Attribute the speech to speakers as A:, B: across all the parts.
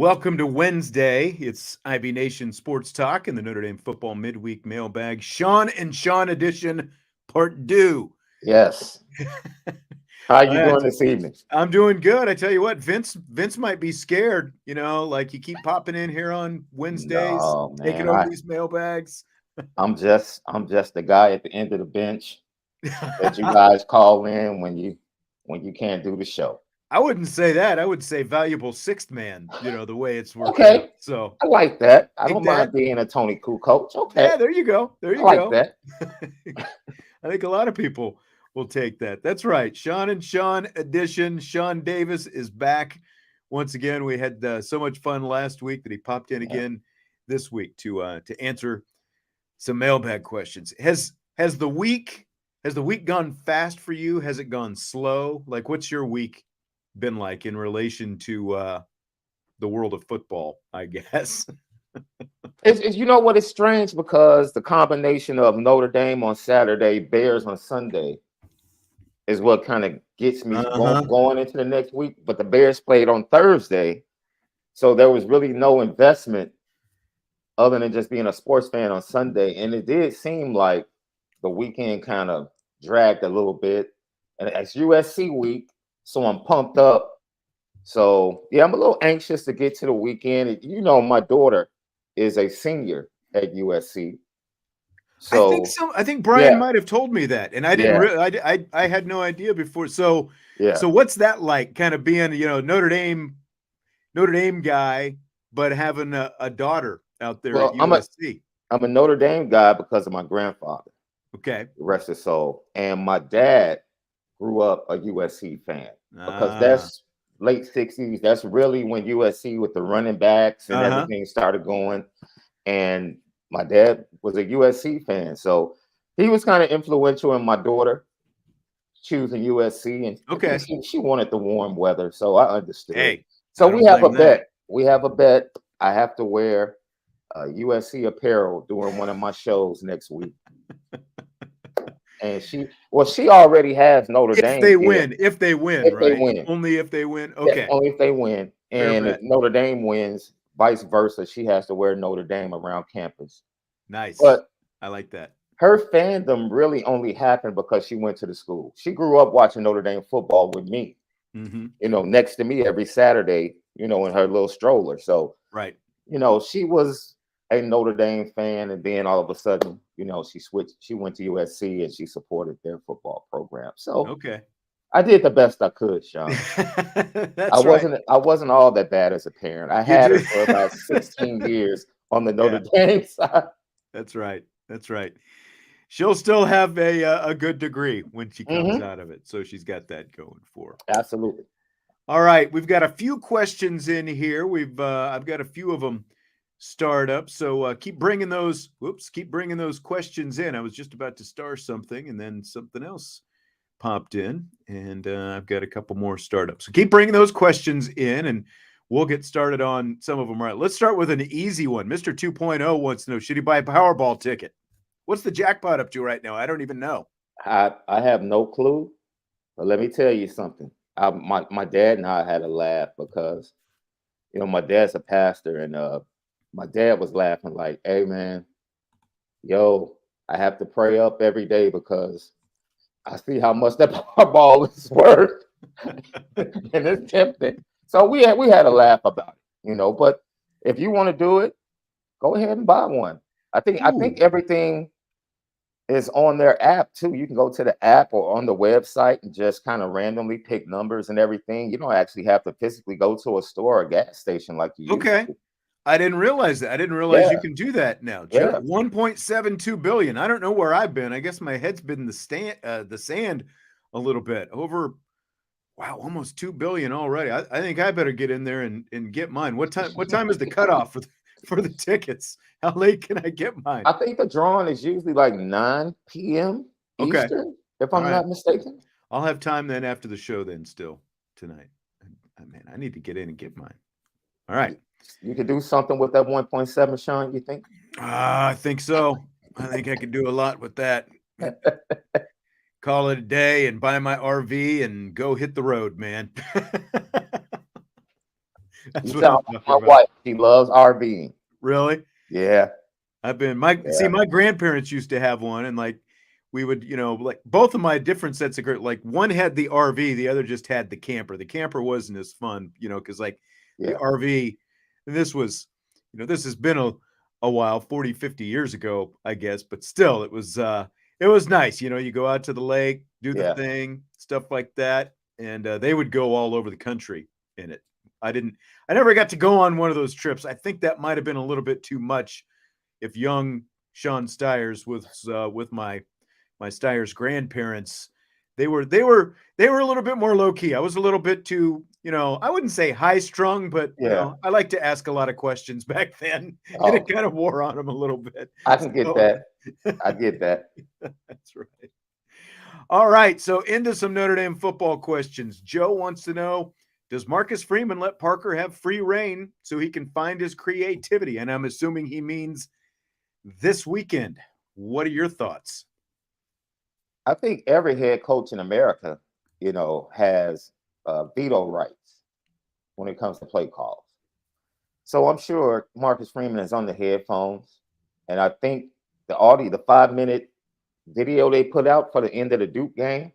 A: Welcome to Wednesday. It's IB Nation Sports Talk and the Notre Dame Football Midweek Mailbag. Shaun and Shaun edition, part 2.
B: Yes. How you doing this evening?
A: I'm doing good. I tell you what, Vince might be scared. Like you keep popping in here on Wednesdays,
B: No,
A: taking
B: man.
A: over these mailbags.
B: I'm just the guy at the end of the bench that you guys call in when you can't do the show.
A: I wouldn't say that. I would say valuable sixth man, the way it's working.
B: Okay.
A: So
B: I like that. I don't mind being a Tony Koo coach. Okay.
A: Yeah, there you go. There you
B: I
A: go.
B: like that.
A: I think a lot of people will take that. That's right. Shaun and Shaun edition. Shaun Davis is back once again. We had so much fun last week that he popped in again this week to answer some mailbag questions. Has the week gone fast for you? Has it gone slow? Like, what's your week been like in relation to the world of football, I guess?
B: It's you know what? It's strange because the combination of Notre Dame on Saturday, Bears on Sunday, is what kind of gets me going into the next week. But the Bears played on Thursday, so there was really no investment other than just being a sports fan on Sunday. And it did seem like the weekend kind of dragged a little bit. And it's USC week, so I'm pumped up. So, yeah, I'm a little anxious to get to the weekend. My daughter is a senior at USC. So
A: I think Brian might have told me that, and I didn't. I had no idea before. So what's that like? Kind of being Notre Dame guy, but having a daughter out there at USC.
B: I'm a Notre Dame guy because of my grandfather.
A: Okay,
B: rest his soul. And my dad grew up a USC fan because that's late 60s. That's really when USC with the running backs and everything started going. And my dad was a USC fan, so he was kind of influential in my daughter choosing USC. And she wanted the warm weather, so I understood.
A: Hey,
B: so we have a bet. We have a bet. I have to wear USC apparel during one of my shows next week. And she already has Notre Dame.
A: If they win. Only if they win. Okay.
B: Yeah, only if they win. And if Notre Dame wins, vice versa, she has to wear Notre Dame around campus.
A: Nice.
B: But
A: I like that.
B: Her fandom really only happened because she went to the school. She grew up watching Notre Dame football with me, next to me every Saturday, in her little stroller. So, she was a Notre Dame fan, and then all of a sudden, she switched. She went to USC and she supported their football program. So, I did the best I could, Shaun. I wasn't all that bad as a parent. I had her for about 16 years on the Notre Dame side.
A: That's right. She'll still have a good degree when she comes out of it. So she's got that going for her.
B: Absolutely.
A: All right. We've got a few questions in here. I've got a few of them start up. So keep bringing those questions in. I was just about to star something and then something else popped in, and I've got a couple more startups. So keep bringing those questions in, and we'll get started on some of them. Right. Let's start with an easy one. Mr. 2.0 wants to know, should he buy a Powerball ticket? What's the jackpot up to right now? I don't even know.
B: I have no clue, but let me tell you something. My dad and I had a laugh because, my dad's a pastor, and my dad was laughing like, hey, man, I have to pray up every day because I see how much that Powerball is worth, and it's tempting. So we had a laugh about it, But if you want to do it, go ahead and buy one. I think everything is on their app too. You can go to the app or on the website and just kind of randomly pick numbers and everything. You don't actually have to physically go to a store or a gas station like you used to.
A: I didn't realize that. I didn't realize you can do that now. 1.72 billion. I don't know where I've been. I guess my head's been in the sand a little bit. Almost 2 billion already. I think I better get in there and get mine. What time is the cutoff for the tickets? How late can I get mine?
B: I think the drawing is usually like 9 p.m. Eastern, if I'm not mistaken.
A: I'll have time then after the show then still tonight. Man, I need to get in and get mine. All right.
B: You could do something with that 1.7, Shaun, you think?
A: I think so. I think I could do a lot with that. Call it a day and buy my RV and go hit the road, man. That's
B: You
A: what I'm
B: sound like
A: talking
B: my
A: about.
B: wife. She loves RVing.
A: Really?
B: Yeah.
A: I've been my grandparents used to have one, and like we would, like both of my different sets of like one had the RV, the other just had the camper. The camper wasn't as fun, because like the
B: Yeah.
A: RV, and this was, this has been a while, 40, 50 years ago, I guess, but still it was nice. You go out to the lake, do the
B: Yeah.
A: thing, stuff like that, and they would go all over the country in it. I never got to go on one of those trips. I think that might have been a little bit too much if young Shaun Stiers was with my Stiers grandparents. They were a little bit more low key. I was a little bit too, I wouldn't say high strung, but
B: Yeah.
A: I like to ask a lot of questions back then, and it
B: Oh,
A: kind of wore on them a little bit.
B: I can get
A: So,
B: that. I get that.
A: that's right. All right, so into some Notre Dame football questions. Joe wants to know, does Marcus Freeman let Parker have free reign so he can find his creativity? And I'm assuming he means this weekend. What are your thoughts?
B: I think every head coach in America, has veto rights when it comes to play calls. So I'm sure Marcus Freeman is on the headphones, and I think the 5-minute video they put out for the end of the Duke game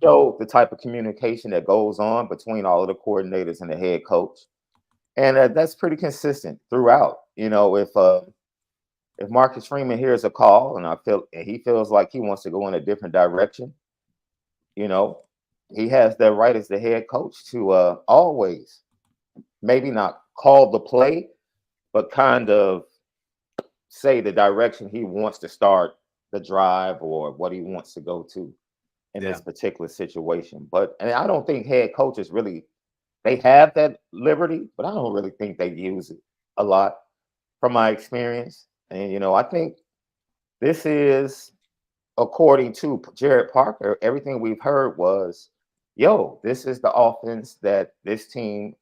B: showed the type of communication that goes on between all of the coordinators and the head coach, and that's pretty consistent throughout. If Marcus Freeman hears a call and he feels like he wants to go in a different direction, he has that right as the head coach to always maybe not call the play, but kind of say the direction he wants to start the drive or what he wants to go to in this particular situation. And I don't think head coaches really, they have that liberty, but I don't really think they use it a lot from my experience. And, I think this is, according to Jared Parker, everything we've heard was, this is the offense that this team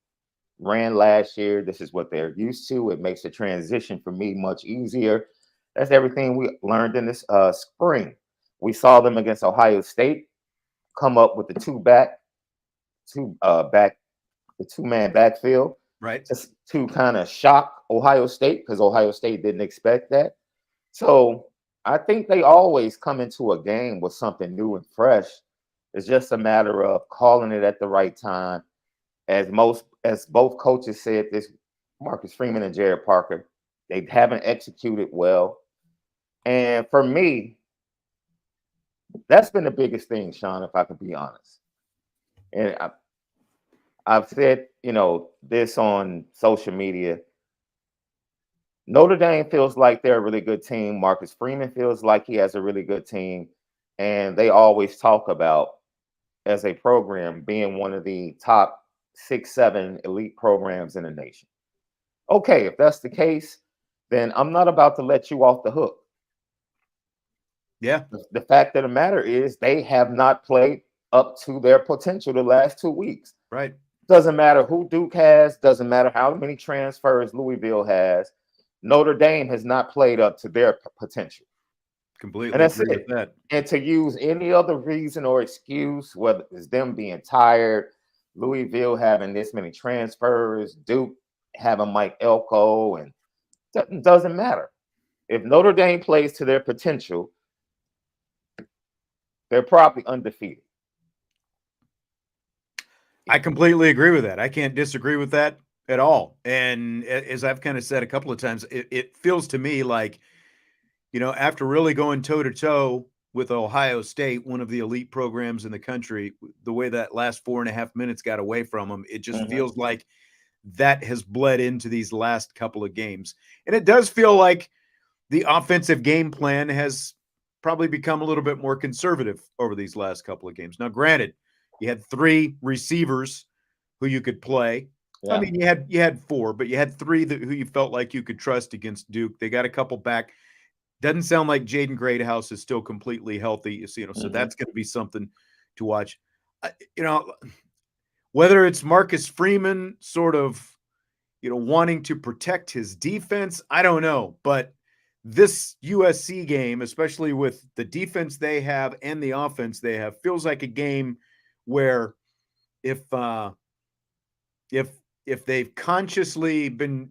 B: ran last year. This is what they're used to. It makes the transition for me much easier. That's everything we learned in this spring. We saw them against Ohio State come up with the two-man backfield,
A: right?
B: Just to kind of shock Ohio State because Ohio State didn't expect that. So I think they always come into a game with something new and fresh. It's just a matter of calling it at the right time. As both coaches said this, Marcus Freeman and Jared Parker, they haven't executed well. And for me, that's been the biggest thing, Shaun, if I could be honest. And I've said, this on social media. Notre Dame feels like they're a really good team. Marcus Freeman feels like he has a really good team. And they always talk about, as a program, being one of the top 6, 7 elite programs in the nation. Okay, if that's the case, then I'm not about to let you off the hook.
A: Yeah.
B: The fact of the matter is they have not played up to their potential the last 2 weeks.
A: Right.
B: Doesn't matter who Duke has, doesn't matter how many transfers Louisville has. Notre Dame has not played up to their potential.
A: Completely
B: and that's
A: agree
B: it.
A: with that.
B: And to use any other reason or excuse, whether it's them being tired, Louisville having this many transfers, Duke having Mike Elko, and it doesn't matter. If Notre Dame plays to their potential, they're probably undefeated.
A: I completely agree with that. I can't disagree with that at all. And as I've kind of said a couple of times, it feels to me like, after really going toe to toe with Ohio State, one of the elite programs in the country, the way that last 4.5 minutes got away from them, it just feels like that has bled into these last couple of games. And it does feel like the offensive game plan has probably become a little bit more conservative over these last couple of games. Now, granted, you had 3 receivers who you could play.
B: Yeah.
A: I mean, you had 4, but you had 3 who you felt like you could trust against Duke. They got a couple back. Doesn't sound like Jaden Greathouse is still completely healthy. So that's going to be something to watch. Whether it's Marcus Freeman sort of, wanting to protect his defense, I don't know. But this USC game, especially with the defense they have and the offense they have, feels like a game where if if they've consciously been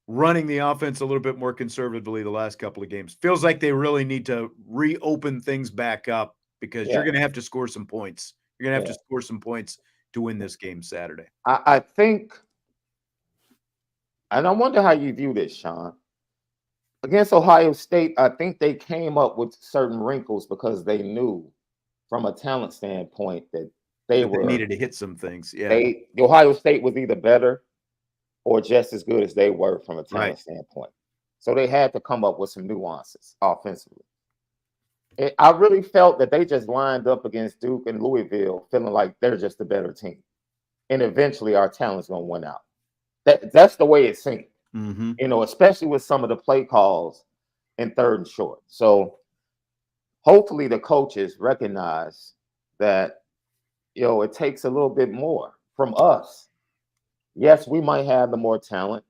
A: running the offense a little bit more conservatively the last couple of games. Feels like they really need to reopen things back up because you're going to have to score some points. You're going to have to score some points to win this game Saturday.
B: I think, and I wonder how you view this, Shaun. Against Ohio State, I think they came up with certain wrinkles because they knew from a talent standpoint that they
A: needed to hit some things. Yeah.
B: The Ohio State was either better or just as good as they were from a talent standpoint. So they had to come up with some nuances offensively. I really felt that they just lined up against Duke and Louisville feeling like they're just a better team. And eventually our talent's going to win out. That's the way it seemed, especially with some of the play calls in third and short. So hopefully the coaches recognize that, it takes a little bit more from us. Yes, we might have the more talent,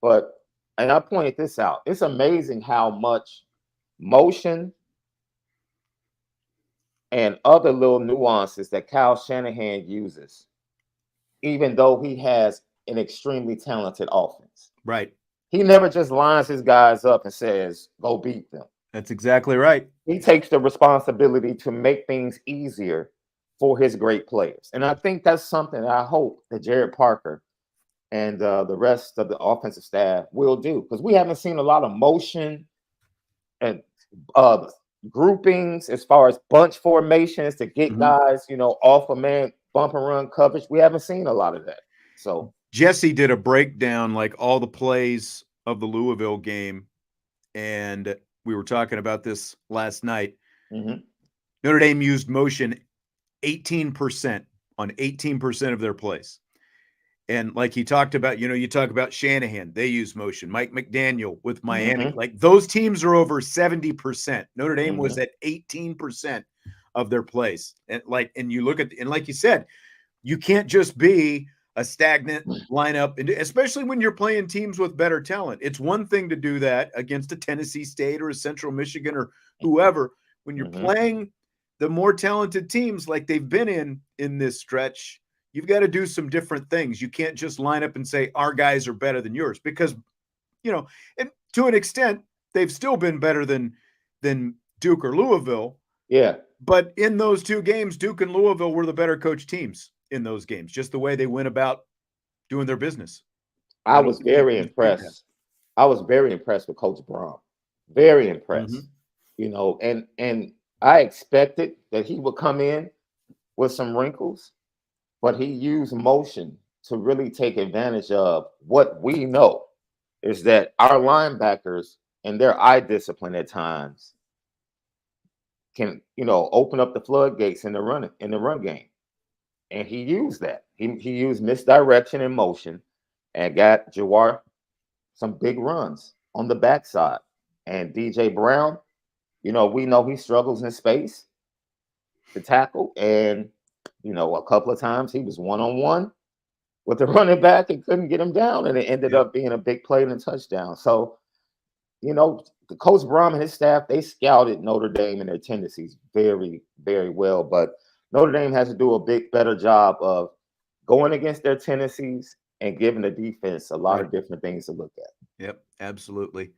B: and I pointed this out, it's amazing how much motion and other little nuances that Kyle Shanahan uses, even though he has an extremely talented offense.
A: Right.
B: He never just lines his guys up and says, go beat them.
A: That's exactly right.
B: He takes the responsibility to make things easier for his great players. And I think that's something that I hope that Jared Parker and the rest of the offensive staff will do, because we haven't seen a lot of motion and groupings as far as bunch formations to get guys, off a man bump and run coverage. We haven't seen a lot of that. So
A: Jesse did a breakdown, like all the plays of the Louisville game, and we were talking about this last night. Notre Dame used motion 18% on 18% of their plays. And like he talked about, you talk about Shanahan, they use motion. Mike McDaniel with Miami, like those teams are over 70%. Notre Dame was at 18% of their plays. And you look at, and like you said, you can't just be a stagnant lineup, and especially when you're playing teams with better talent. It's one thing to do that against a Tennessee State or a Central Michigan or whoever. When you're playing the more talented teams like they've been in this stretch, you've got to do some different things. You can't just line up and say our guys are better than yours, because, and to an extent, they've still been better than Duke or Louisville.
B: Yeah.
A: But in those two games, Duke and Louisville were the better coached teams in those games, just the way they went about doing their business.
B: I was very impressed. I was very impressed with Coach Brown. Very impressed. And I expected that he would come in with some wrinkles, but he used motion to really take advantage of what we know is that our linebackers and their eye discipline at times can, open up the floodgates in the run game. And he used that. He used misdirection and motion and got Jawar some big runs on the backside. And DJ Brown, we know he struggles in space to tackle. And a couple of times he was one-on-one with the running back and couldn't get him down, and it ended up being a big play and a touchdown. So, the Coach Brown and his staff, they scouted Notre Dame and their tendencies very, very well. But Notre Dame has to do a better job of going against their tendencies and giving the defense a lot of different things to look at.
A: Yep, absolutely.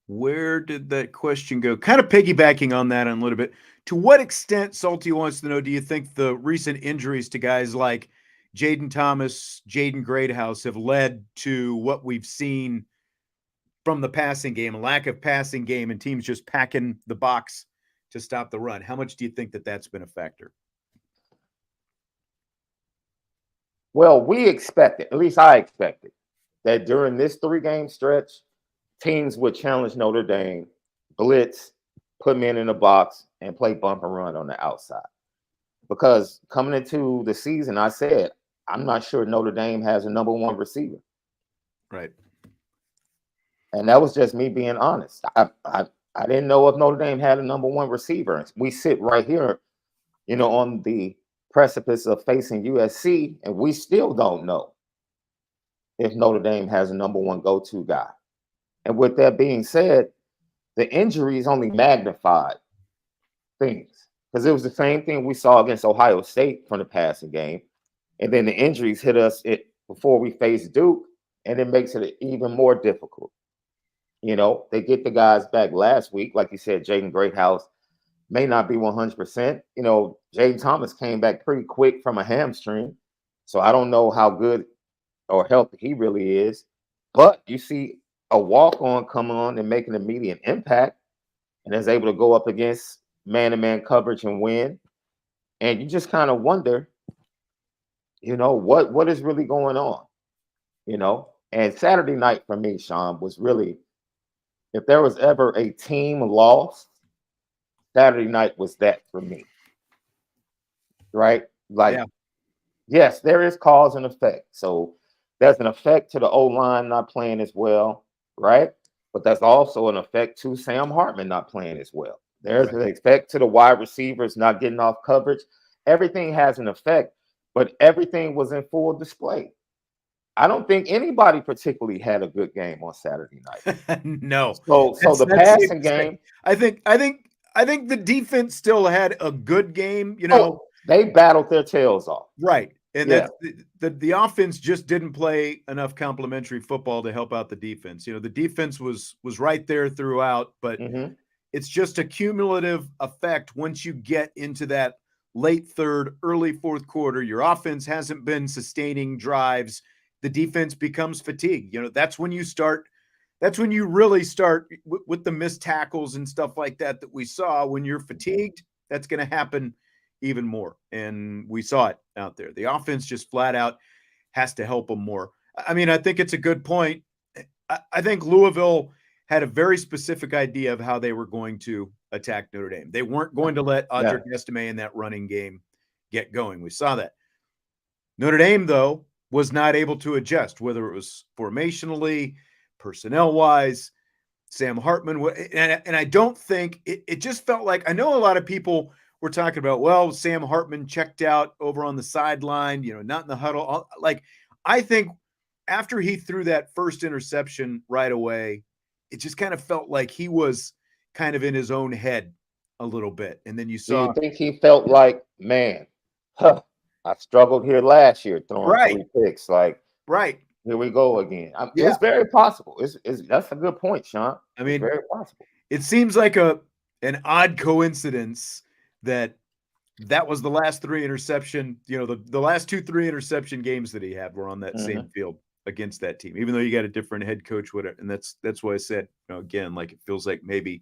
A: Where did that question go? Kind of piggybacking on that a little bit. To what extent, Salty wants to know, do you think the recent injuries to guys like Jaden Thomas, Jaden Greathouse have led to what we've seen from the passing game, a lack of passing game, and teams just packing the box to stop the run? How much do you think that that's been a factor?
B: Well, we expected, at least I expected, that during this 3-game stretch, teams would challenge Notre Dame, blitz, put men in the box, and play bump and run on the outside. Because coming into the season, I said, I'm not sure Notre Dame has a number 1 receiver.
A: Right.
B: And that was just me being honest. I didn't know if Notre Dame had a number 1 receiver. We sit right here, on the precipice of facing USC, and we still don't know if Notre Dame has a number 1 go-to guy. And with that being said, the injuries only magnified things, because it was the same thing we saw against Ohio State from the passing game. And then the injuries hit us before we face Duke, and it makes it even more difficult. They get the guys back last week. Like you said, Jaden Greathouse may not be 100%. Jaden Thomas came back pretty quick from a hamstring. So I don't know how good or healthy he really is. But you see a walk-on come on and make an immediate impact and is able to go up against man-to-man coverage and win. And you just kind of wonder, what is really going on, And Saturday night for me, Shaun, was really, if there was ever a team lost, Saturday night was that for me. Right? Like,
A: Yeah.
B: Yes, there is cause and effect. So there's an effect to the O-line not playing as well, right? But that's also an effect to Sam Hartman not playing as well. There's an effect to the wide receivers not getting off coverage. Everything has an effect, but everything was in full display. I don't think anybody particularly had a good game on Saturday night.
A: No.
B: So the passing game.
A: I think the defense still had a good game.
B: They battled their tails off.
A: Right. And that's the offense just didn't play enough complementary football to help out the defense. The defense was right there throughout, but it's just a cumulative effect. Once you get into that late third, early fourth quarter, your offense hasn't been sustaining drives. The defense becomes fatigued. That's when you really start with the missed tackles and stuff like that we saw. When you're fatigued, that's going to happen even more. And we saw it out there. The offense just flat out has to help them more. I mean, I think it's a good point. I think Louisville had a very specific idea of how they were going to attack Notre Dame. They weren't going to let Audric Estime in that running game get going. We saw that. Notre Dame, though, was not able to adjust, whether it was formationally, personnel-wise. Sam Hartman, and I don't think it just felt like, I know a lot of people were talking about, well, Sam Hartman checked out over on the sideline, not in the huddle. Like, I think after he threw that first interception right away, it just kind of felt like he was kind of in his own head a little bit. And then you saw.
B: Do you think he felt like, man, I struggled here last year throwing 3 picks. Like, here we go again. It's very possible. That's a good point, Shaun.
A: I mean,
B: it's very possible.
A: It seems like an odd coincidence that was the last 3 interception. The last 2-3 interception games that he had were on that same field against that team, even though you got a different head coach with it. And that's why I said, again, like, it feels like maybe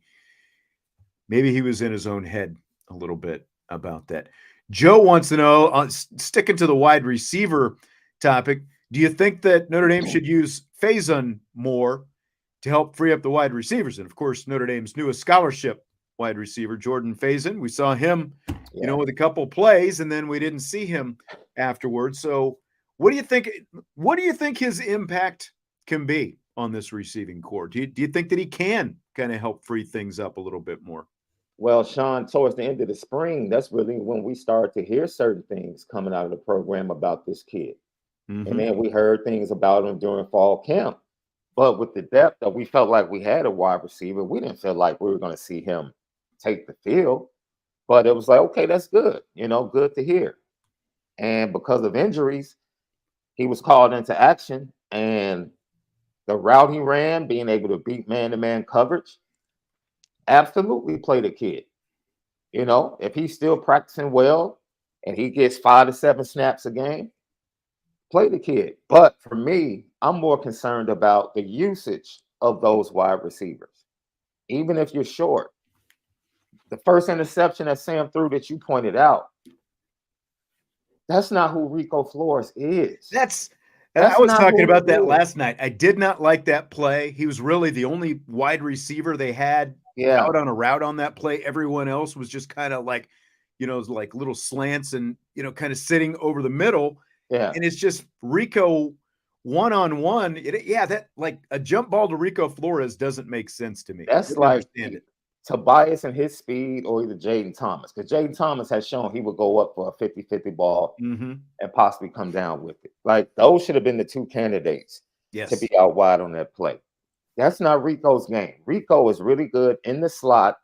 A: he was in his own head a little bit about that. Joe wants to know, sticking to the wide receiver topic, do you think that Notre Dame should use Faison more to help free up the wide receivers? And of course, Notre Dame's newest scholarship wide receiver, Jordan Faison, we saw him, with a couple plays, and then we didn't see him afterwards. So what do you think? What do you think his impact can be on this receiving core? Do you think that he can kind of help free things up a little bit more?
B: Well, Shaun, towards the end of the spring, that's really when we started to hear certain things coming out of the program about this kid. And then we heard things about him during fall camp. But with the depth that we felt like we had a wide receiver, we didn't feel like we were going to see him take the field. But it was like, okay, that's good. Good to hear. And because of injuries, he was called into action. And the route he ran, being able to beat man-to-man coverage, absolutely play the kid. If he's still practicing well and he gets 5 to 7 snaps a game, play the kid. But for me, I'm more concerned about the usage of those wide receivers. Even if you're short, the first interception that Sam threw that you pointed out, that's not who Rico Flores is.
A: I was talking about that last night. I did not like that play. He was really the only wide receiver they had out on a route on that play. Everyone else was just kind of like, like little slants and, kind of sitting over the middle.
B: Yeah.
A: And it's just Rico one-on-one. That like a jump ball to Rico Flores doesn't make sense to me.
B: That's like Tobias and his speed, or either Jaden Thomas. Because Jaden Thomas has shown he would go up for a 50-50 ball and possibly come down with it. Like, those should have been the 2 candidates to be out wide on that play. That's not Rico's game. Rico is really good in the slot,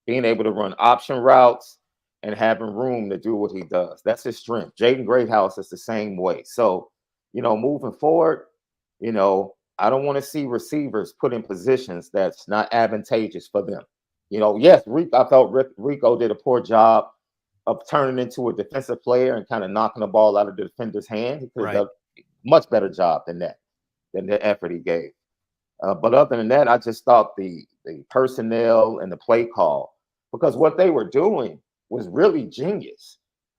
B: being able to run option routes and having room to do what he does. That's his strength. Jaden Greathouse is the same way. So, moving forward, I don't want to see receivers put in positions that's not advantageous for them. Yes, I felt Rico did a poor job of turning into a defensive player and kind of knocking the ball out of the defender's hand. He could have done a much better job than the effort he gave. But other than that, I just thought the personnel and the play call, because what they were doing was really genius.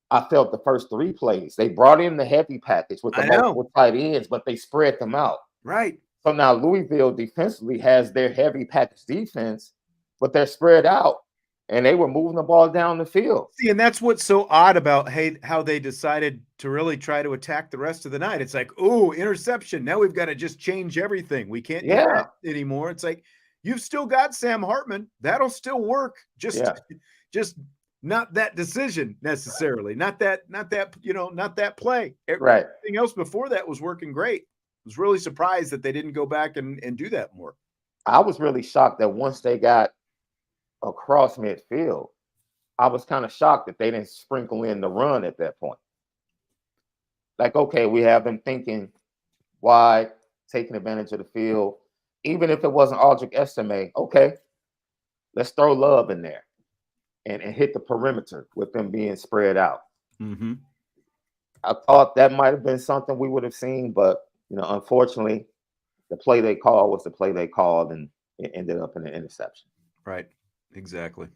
B: I felt the first 3 plays, they brought in the heavy package with the multiple tight ends, but they spread them out.
A: Right.
B: So now Louisville defensively has their heavy package defense, but they're spread out, and they were moving the ball down the field.
A: See, and that's what's so odd about how they decided to really try to attack the rest of the night. It's like, oh, interception. Now we've got to just change everything. We can't do that anymore. It's like, you've still got Sam Hartman. That'll still work. Just not that decision necessarily. Not that play. Everything else before that was working great. I was really surprised that they didn't go back and do that more.
B: I was really shocked that once they got across midfield, I was kind of shocked that they didn't sprinkle in the run at that point. Like, okay, we have them thinking wide, taking advantage of the field. Even if it wasn't Aldrich Estime, okay, let's throw Love in there and hit the perimeter with them being spread out.
A: Mm-hmm.
B: I thought that might have been something we would have seen, but unfortunately, the play they called was the play they called, and it ended up in an interception.
A: Right. Exactly.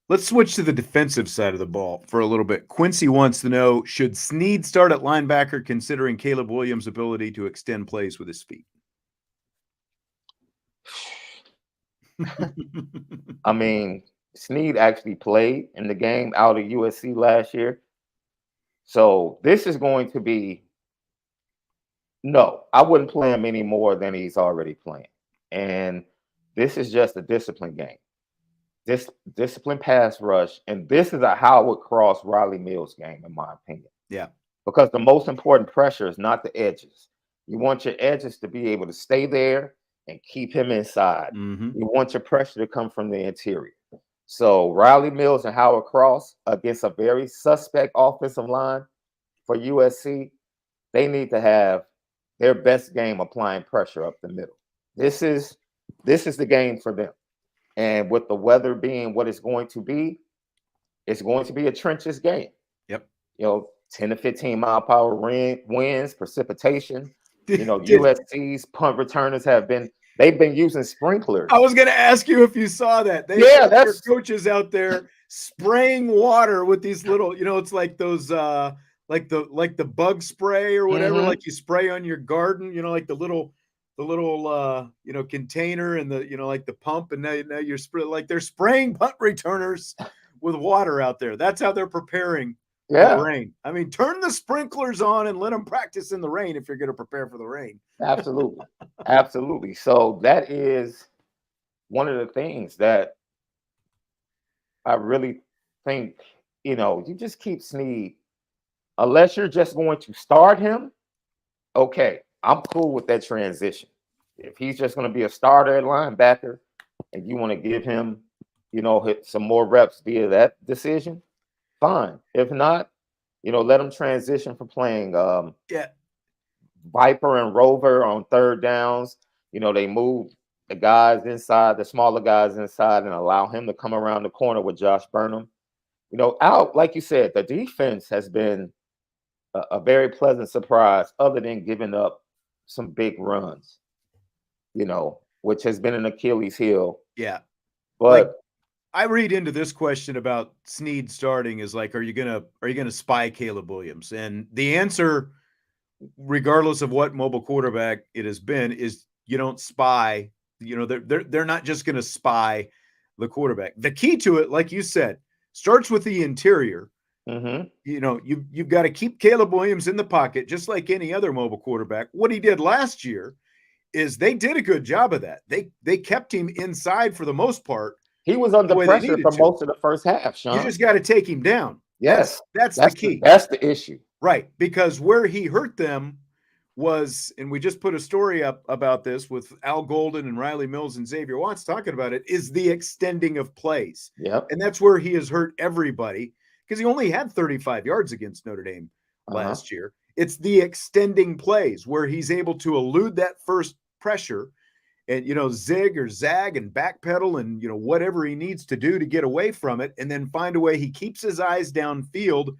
A: Let's switch to the defensive side of the ball for a little bit. Quincy wants to know, should Snee start at linebacker considering Caleb Williams' ability to extend plays with his feet?
B: I mean, Snee actually played in the game out of USC last year. So this is going to be, no, I wouldn't play him any more than he's already playing. And this is just a discipline game. This discipline pass rush, and this is a Howard Cross Riley Mills game, in my opinion.
A: Yeah.
B: Because the most important pressure is not the edges. You want your edges to be able to stay there and keep him inside.
A: Mm-hmm.
B: You want your pressure to come from the interior. So Riley Mills and Howard Cross against a very suspect offensive line for USC, they need to have their best game applying pressure up the middle. This is the game for them. And with the weather being what it's going to be a trenches game.
A: Yep.
B: 10 to 15 mile per hour winds, precipitation. USC's punt returners they've been using sprinklers.
A: I was going to ask you if you saw that. Their coaches out there spraying water with these little, it's like those, like the bug spray or whatever, like you spray on your garden, like the little container and the, like the pump, and now you're they're spraying punt returners with water out there. That's how they're preparing for the rain. I mean, turn the sprinklers on and let them practice in the rain if you're going to prepare for the rain.
B: Absolutely. Absolutely. So that is one of the things that I really think, you just keep Snee, unless you're just going to start him. Okay, I'm cool with that transition. If he's just going to be a starter at linebacker and you want to give him, hit some more reps via that decision, fine. If not, let him transition from playing Viper and Rover on third downs. They move the guys inside, the smaller guys inside, and allow him to come around the corner with Josh Burnham. Out, like you said, the defense has been a very pleasant surprise, other than giving up some big runs, which has been an Achilles heel.
A: Yeah.
B: But
A: I read into this question about Sneed starting is like, are you gonna spy Caleb Williams? And the answer, regardless of what mobile quarterback it has been, is you don't spy. They're not just gonna spy the quarterback. The key to it, like you said, starts with the interior.
B: Mm-hmm.
A: You've got to keep Caleb Williams in the pocket, just like any other mobile quarterback. What he did last year is they did a good job of that. They kept him inside for the most part.
B: He was under pressure for most of the first half, Shaun.
A: You just got to take him down.
B: Yes.
A: That's the key.
B: That's the issue.
A: Right. Because where he hurt them was, and we just put a story up about this with Al Golden and Riley Mills and Xavier Watts talking about it, is the extending of plays.
B: Yep.
A: And that's where he has hurt everybody, because he only had 35 yards against Notre Dame last year. It's the extending plays where he's able to elude that first pressure and, zig or zag and backpedal and, whatever he needs to do to get away from it, and then find a way. He keeps his eyes downfield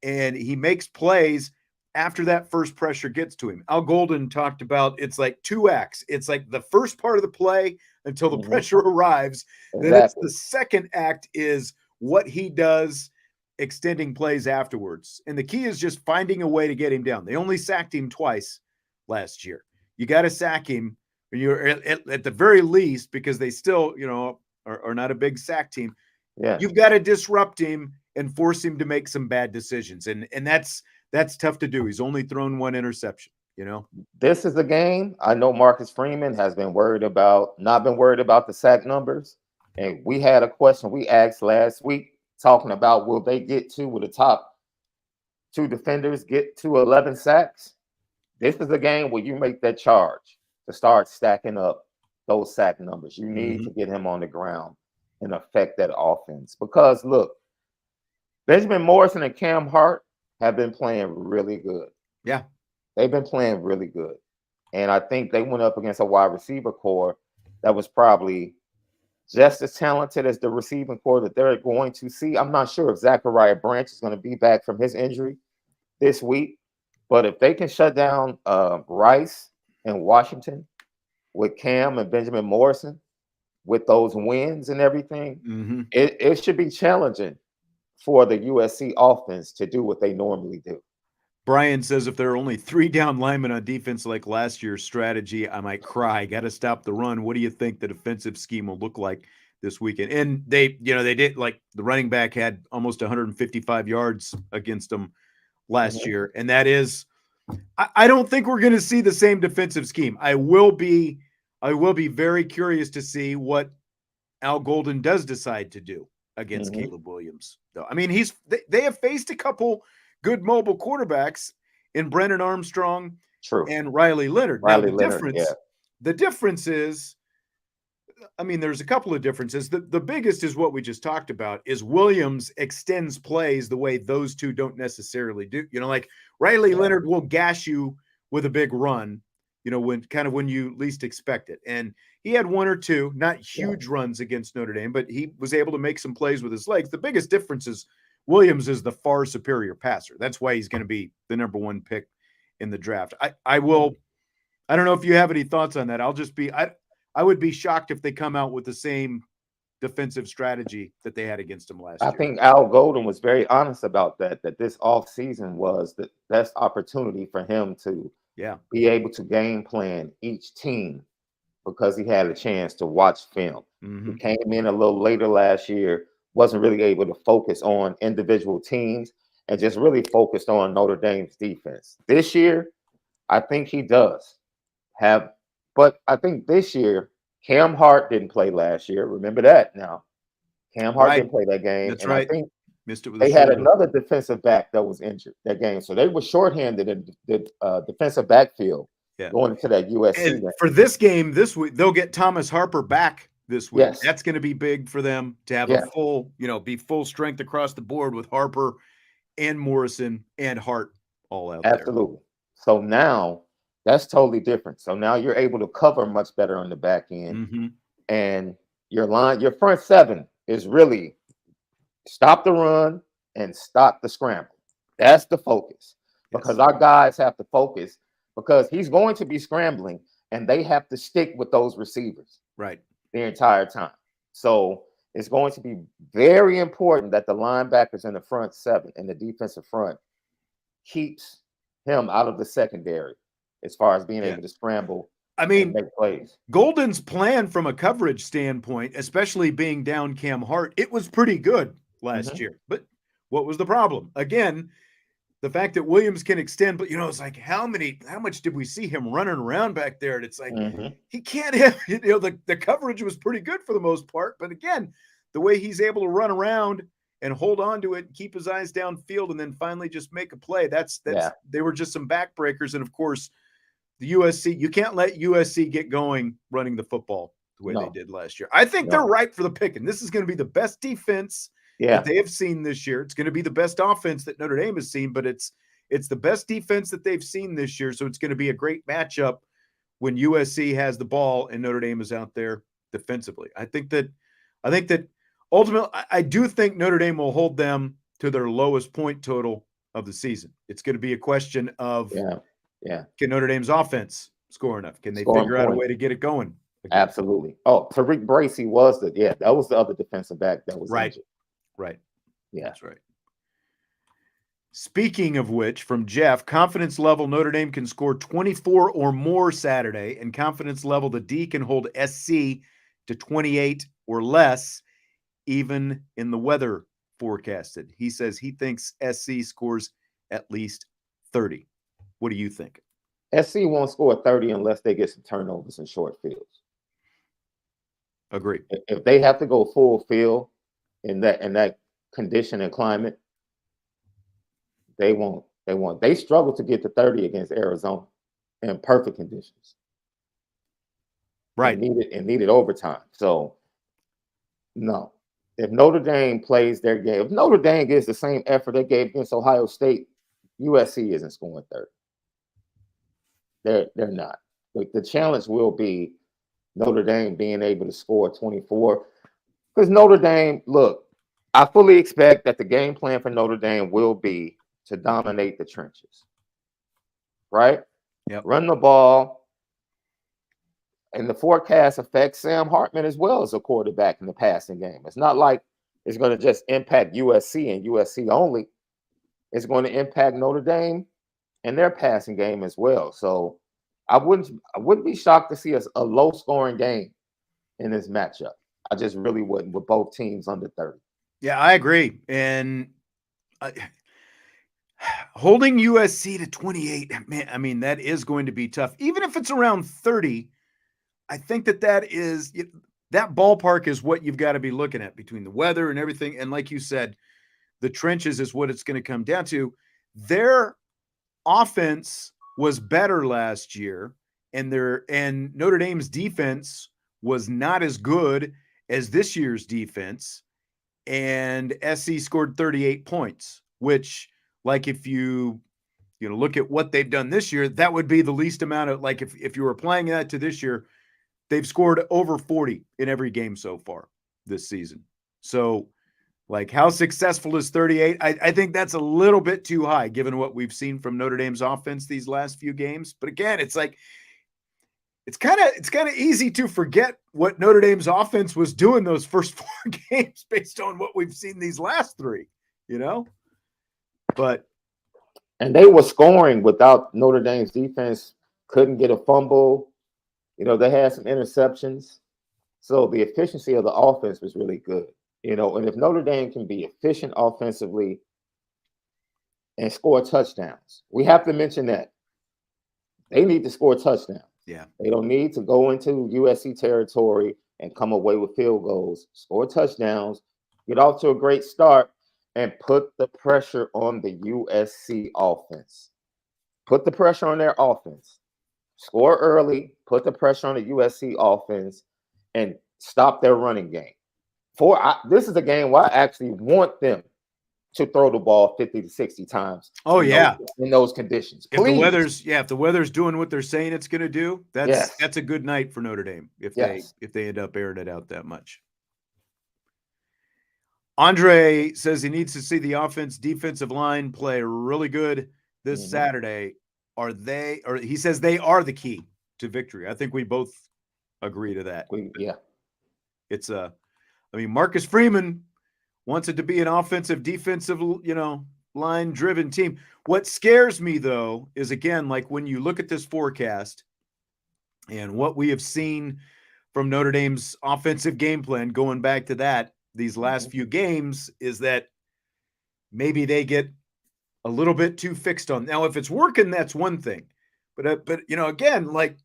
A: and he makes plays after that first pressure gets to him. Al Golden talked about it's like 2 acts. It's like the first part of the play until the pressure arrives.
B: Exactly.
A: Then it's the second act is what he does extending plays afterwards. And the key is just finding a way to get him down. They only sacked him twice last year. You got to sack him. You're at the very least, because they still, are not a big sack team.
B: Yeah.
A: You've got to disrupt him and force him to make some bad decisions. And that's tough to do. He's only thrown 1 interception,
B: This is a game I know Marcus Freeman has not been worried about the sack numbers. And we had a question we asked last week talking about, will the top 2 defenders get to 11 sacks? This is a game where you make that charge to start stacking up those sack numbers. You need to get him on the ground and affect that offense. Because look, Benjamin Morrison and Cam Hart have been playing really good.
A: Yeah.
B: They've been playing really good. And I think they went up against a wide receiver core that was probably just as talented as the receiving core that they're going to see. I'm not sure if Zachariah Branch is going to be back from his injury this week, but if they can shut down Rice and Washington with Cam and Benjamin Morrison with those wins and everything, it should be challenging for the USC offense to do what they normally do.
A: Brian says if there are only 3 down linemen on defense like last year's strategy, I might cry. Got to stop the run. What do you think the defensive scheme will look like this weekend? And they did, like, the running back had almost 155 yards against them last year. And that is, I don't think we're going to see the same defensive scheme. I will be very curious to see what Al Golden does decide to do against Caleb Williams, though. I mean, they have faced a couple good mobile quarterbacks in Brennan Armstrong and Riley Leonard. The difference is, I mean, there's a couple of differences. The biggest is what we just talked about, is Williams extends plays the way those two don't necessarily do. Like Riley Leonard will gash you with a big run, when you least expect it. And he had 1 or 2, not huge runs against Notre Dame, but he was able to make some plays with his legs. The biggest difference is Williams is the far superior passer. That's why he's going to be the number 1 pick in the draft. I don't know if you have any thoughts on that. I would be shocked if they come out with the same defensive strategy that they had against him last year.
B: I think Al Golden was very honest about that this offseason was the best opportunity for him to be able to game plan each team, because he had a chance to watch film. He came in a little later last year, wasn't really able to focus on individual teams and just really focused on Notre Dame's defense. This year, I think he does have, but I think this year, Cam Hart didn't play last year. Remember that now. Cam Hart didn't play that game.
A: That's right.
B: I think
A: missed it with
B: they had another defensive back that was injured that game. So they were shorthanded in the defensive backfield going into that USC game.
A: For this game this week, they'll get Thomas Harper back this week.
B: Yes.
A: That's going to be big for them to have a full, be full strength across the board with Harper and Morrison and Hart all out there.
B: Absolutely. So now that's totally different. So now you're able to cover much better on the back end. And your front 7 is really stop the run and stop the scramble. That's the focus, because our guys have to focus, because he's going to be scrambling and they have to stick with those receivers the entire time. So it's going to be very important that the linebackers in the front 7 and the defensive front keeps him out of the secondary as far as being able to scramble. I mean, make plays.
A: Golden's plan from a coverage standpoint, especially being down Cam Hart, it was pretty good last year. But what was the problem? Again, the fact that Williams can extend, but it's like how much did we see him running around back there? And it's like he can't have, the coverage was pretty good for the most part, but again, the way he's able to run around and hold on to it, keep his eyes downfield, and then finally just make a play. They were just some backbreakers. And of course, the USC, you can't let USC get going running the football the way they did last year. I think they're ripe for the picking. This is going to be the best defense that they have seen this year. It's going to be the best offense that Notre Dame has seen, but it's It's the best defense that they've seen this year, so it's going to be a great matchup when USC has the ball and Notre Dame is out there defensively. I think that ultimately, I do think Notre Dame will hold them to their lowest point total of the season. It's going to be a question of can Notre Dame's offense score enough? Can they figure out a way to get it going?
B: Absolutely. Oh, Tariq Bracy was that was the other defensive back that was injured.
A: Right.
B: Yeah.
A: That's right. Speaking of which, from Jeff, confidence level Notre Dame can score 24 or more Saturday, and confidence level the D can hold SC to 28 or less, even in the weather forecasted. He says he thinks SC scores at least 30. What do you think?
B: SC won't score 30 unless they get some turnovers in short fields.
A: Agree.
B: If they have to go full field in that condition and climate, they won't. They struggle to get to 30 against Arizona in perfect conditions.
A: Right.
B: And needed overtime. So, no. If Notre Dame plays their game, if Notre Dame gives the same effort they gave against Ohio State, USC isn't scoring 30. They're not. The challenge will be Notre Dame being able to score 24. Because Notre Dame, look, I fully expect that the game plan for Notre Dame will be to dominate the trenches. Right?
A: Yep.
B: Run the ball. And the forecast affects Sam Hartman as well as a quarterback in the passing game. It's not like it's going to just impact USC and USC only. It's going to impact Notre Dame and their passing game as well. So I wouldn't be shocked to see a low-scoring game in this matchup. I just really wouldn't, with both teams under 30.
A: Yeah, I agree. And holding USC to 28, man, I mean, that is going to be tough. Even if it's around 30, I think that ballpark is what you've got to be looking at between the weather and everything. And like you said, the trenches is what it's going to come down to. Their offense was better last year, and Notre Dame's defense was not as good as this year's defense. And SC scored 38 points, which, like, if you look at what they've done this year, that would be the least amount of, like, if you were applying that to this year, they've scored over 40 in every game so far this season. So, like, how successful is 38? I think that's a little bit too high given what we've seen from Notre Dame's offense these last few games. But again, it's like it's kind of easy to forget what Notre Dame's offense was doing those first 4 games based on what we've seen these last 3, But
B: and they were scoring without Notre Dame's defense, couldn't get a fumble. They had some interceptions. So the efficiency of the offense was really good. And if Notre Dame can be efficient offensively and score touchdowns, we have to mention that they need to score touchdowns.
A: Yeah.
B: They don't need to go into USC territory and come away with field goals. Score touchdowns, get off to a great start, and put the pressure on the USC offense. Put the pressure on their offense. Score early, put the pressure on the USC offense, and stop their running game. This is a game where I actually want them to throw the ball 50 to 60 times.
A: Oh, yeah.
B: In those conditions.
A: If the weather's doing what they're saying it's going to do, that's a good night for Notre Dame if they end up airing it out that much. Andre says he needs to see the defensive line play really good this Saturday. He says they are the key to victory. I think we both agree to that. It's Marcus Freeman wants it to be an offensive, defensive, line-driven team. What scares me, though, is, again, like when you look at this forecast and what we have seen from Notre Dame's offensive game plan, going back to that, these last few games, is that maybe they get a little bit too fixed on. Now, if it's working, that's one thing. But again, like,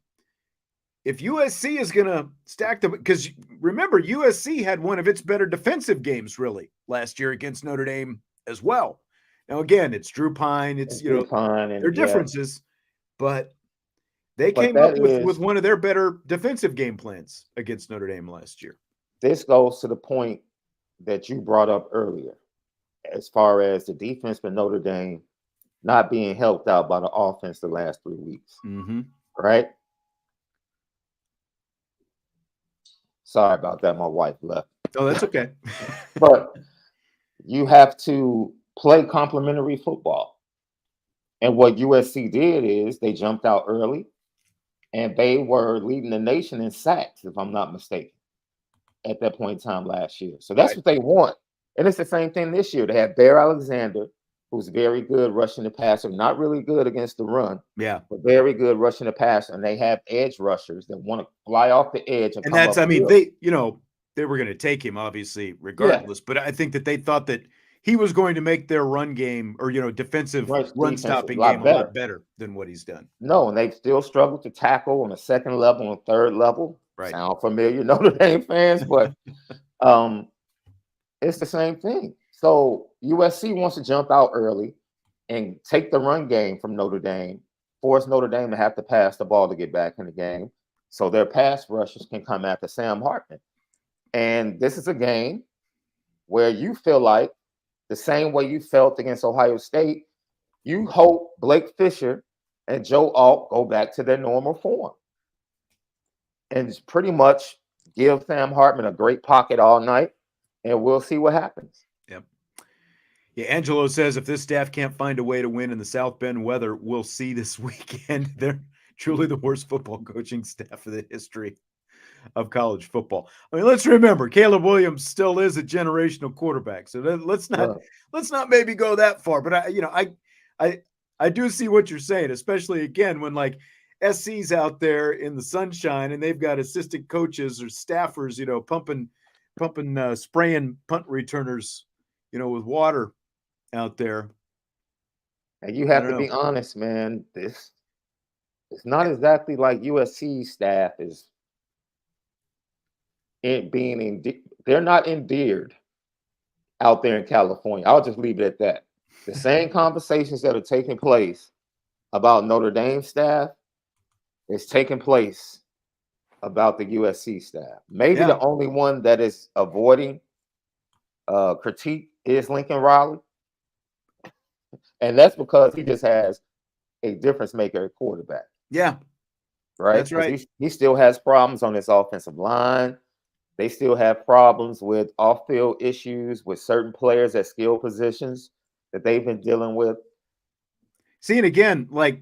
A: if USC is going to stack them, because remember, USC had one of its better defensive games really last year against Notre Dame as well. Now, again, it's Drew Pine. It's Drew Pine and their differences, but they came up with one of their better defensive game plans against Notre Dame last year.
B: This goes to the point that you brought up earlier, as far as the defense for Notre Dame not being helped out by the offense the last 3 weeks, right? Sorry about that. My wife left.
A: Oh, that's okay.
B: But you have to play complementary football. And what USC did is they jumped out early, and they were leading the nation in sacks, if I'm not mistaken, at that point in time last year. So that's what they want. And it's the same thing this year. They have Bear Alexander, who's very good rushing the passer, not really good against the run, but very good rushing the passer. And they have edge rushers that want to fly off the edge and come
A: that's,
B: up
A: I mean,
B: field.
A: they were going to take him, obviously, regardless. But I think that they thought that he was going to make their run game or, defensive run stopping game a lot better than what he's done.
B: No, and they've still struggled to tackle on the second level and third level.
A: Right.
B: Sound familiar, Notre Dame fans, but it's the same thing. So USC wants to jump out early and take the run game from Notre Dame, force Notre Dame to have to pass the ball to get back in the game so their pass rushers can come after Sam Hartman. And this is a game where you feel like the same way you felt against Ohio State, you hope Blake Fisher and Joe Alt go back to their normal form and pretty much give Sam Hartman a great pocket all night, and we'll see what happens.
A: Yep. Yeah, Angelo says if this staff can't find a way to win in the South Bend weather, we'll see this weekend. They're truly the worst football coaching staff in the history of college football. I mean, let's remember Caleb Williams still is a generational quarterback. So let's not maybe go that far. But I do see what you're saying, especially again when like SC's out there in the sunshine and they've got assistant coaches or staffers, pumping, spraying punt returners, with water out there.
B: And you have to be honest, man. It's not exactly like USC staff is they're not endeared out there in California. I'll just leave it at that. The same conversations that are taking place about Notre Dame staff is taking place about the USC staff. Maybe the only one that is avoiding critique is Lincoln Riley. And that's because he just has a difference maker at quarterback.
A: Yeah.
B: Right?
A: That's right.
B: He still has problems on his offensive line. They still have problems with off-field issues with certain players at skill positions that they've been dealing with.
A: See, and again, like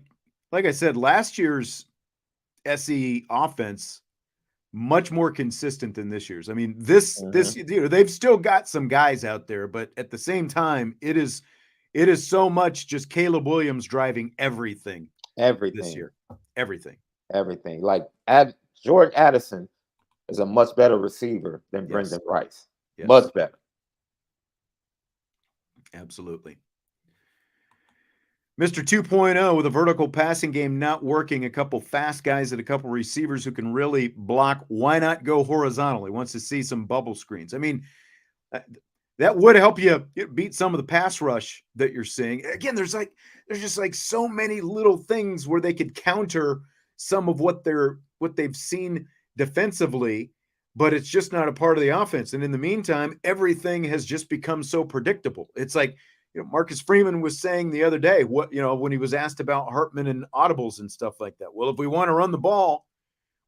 A: I said, last year's SE offense much more consistent than this year's. I mean, this they've still got some guys out there, but at the same time, it is so much just Caleb Williams driving everything this year. Everything.
B: Like Jordan Addison is a much better receiver than Brendan Rice. Yes. Much better.
A: Absolutely. Mr. 2.0 with a vertical passing game not working, a couple fast guys and a couple receivers who can really block. Why not go horizontally? Wants to see some bubble screens. I mean, that would help you beat some of the pass rush that you're seeing. Again, there's just like so many little things where they could counter some of what they've seen defensively, but it's just not a part of the offense. And in the meantime, everything has just become so predictable. It's like, Marcus Freeman was saying the other day, when he was asked about Hartman and audibles and stuff like that. Well, if we want to run the ball,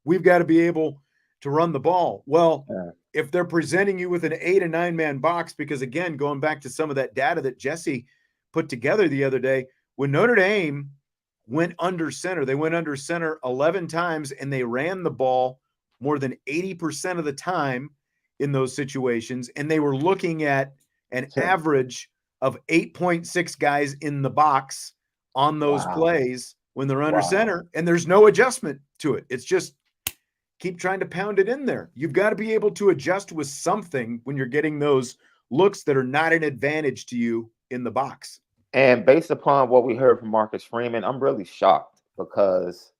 A: we've got to be able to run the ball. Well, if they're presenting you with an 8 and 9 man box, because again, going back to some of that data that Jesse put together the other day, when Notre Dame went under center, they went under center 11 times and they ran the ball more than 80% of the time in those situations. And they were looking at an average of 8.6 guys in the box on those plays when they're under center, and there's no adjustment to it. It's just keep trying to pound it in there. You've got to be able to adjust with something when you're getting those looks that are not an advantage to you in the box.
B: And based upon what we heard from Marcus Freeman, I'm really shocked because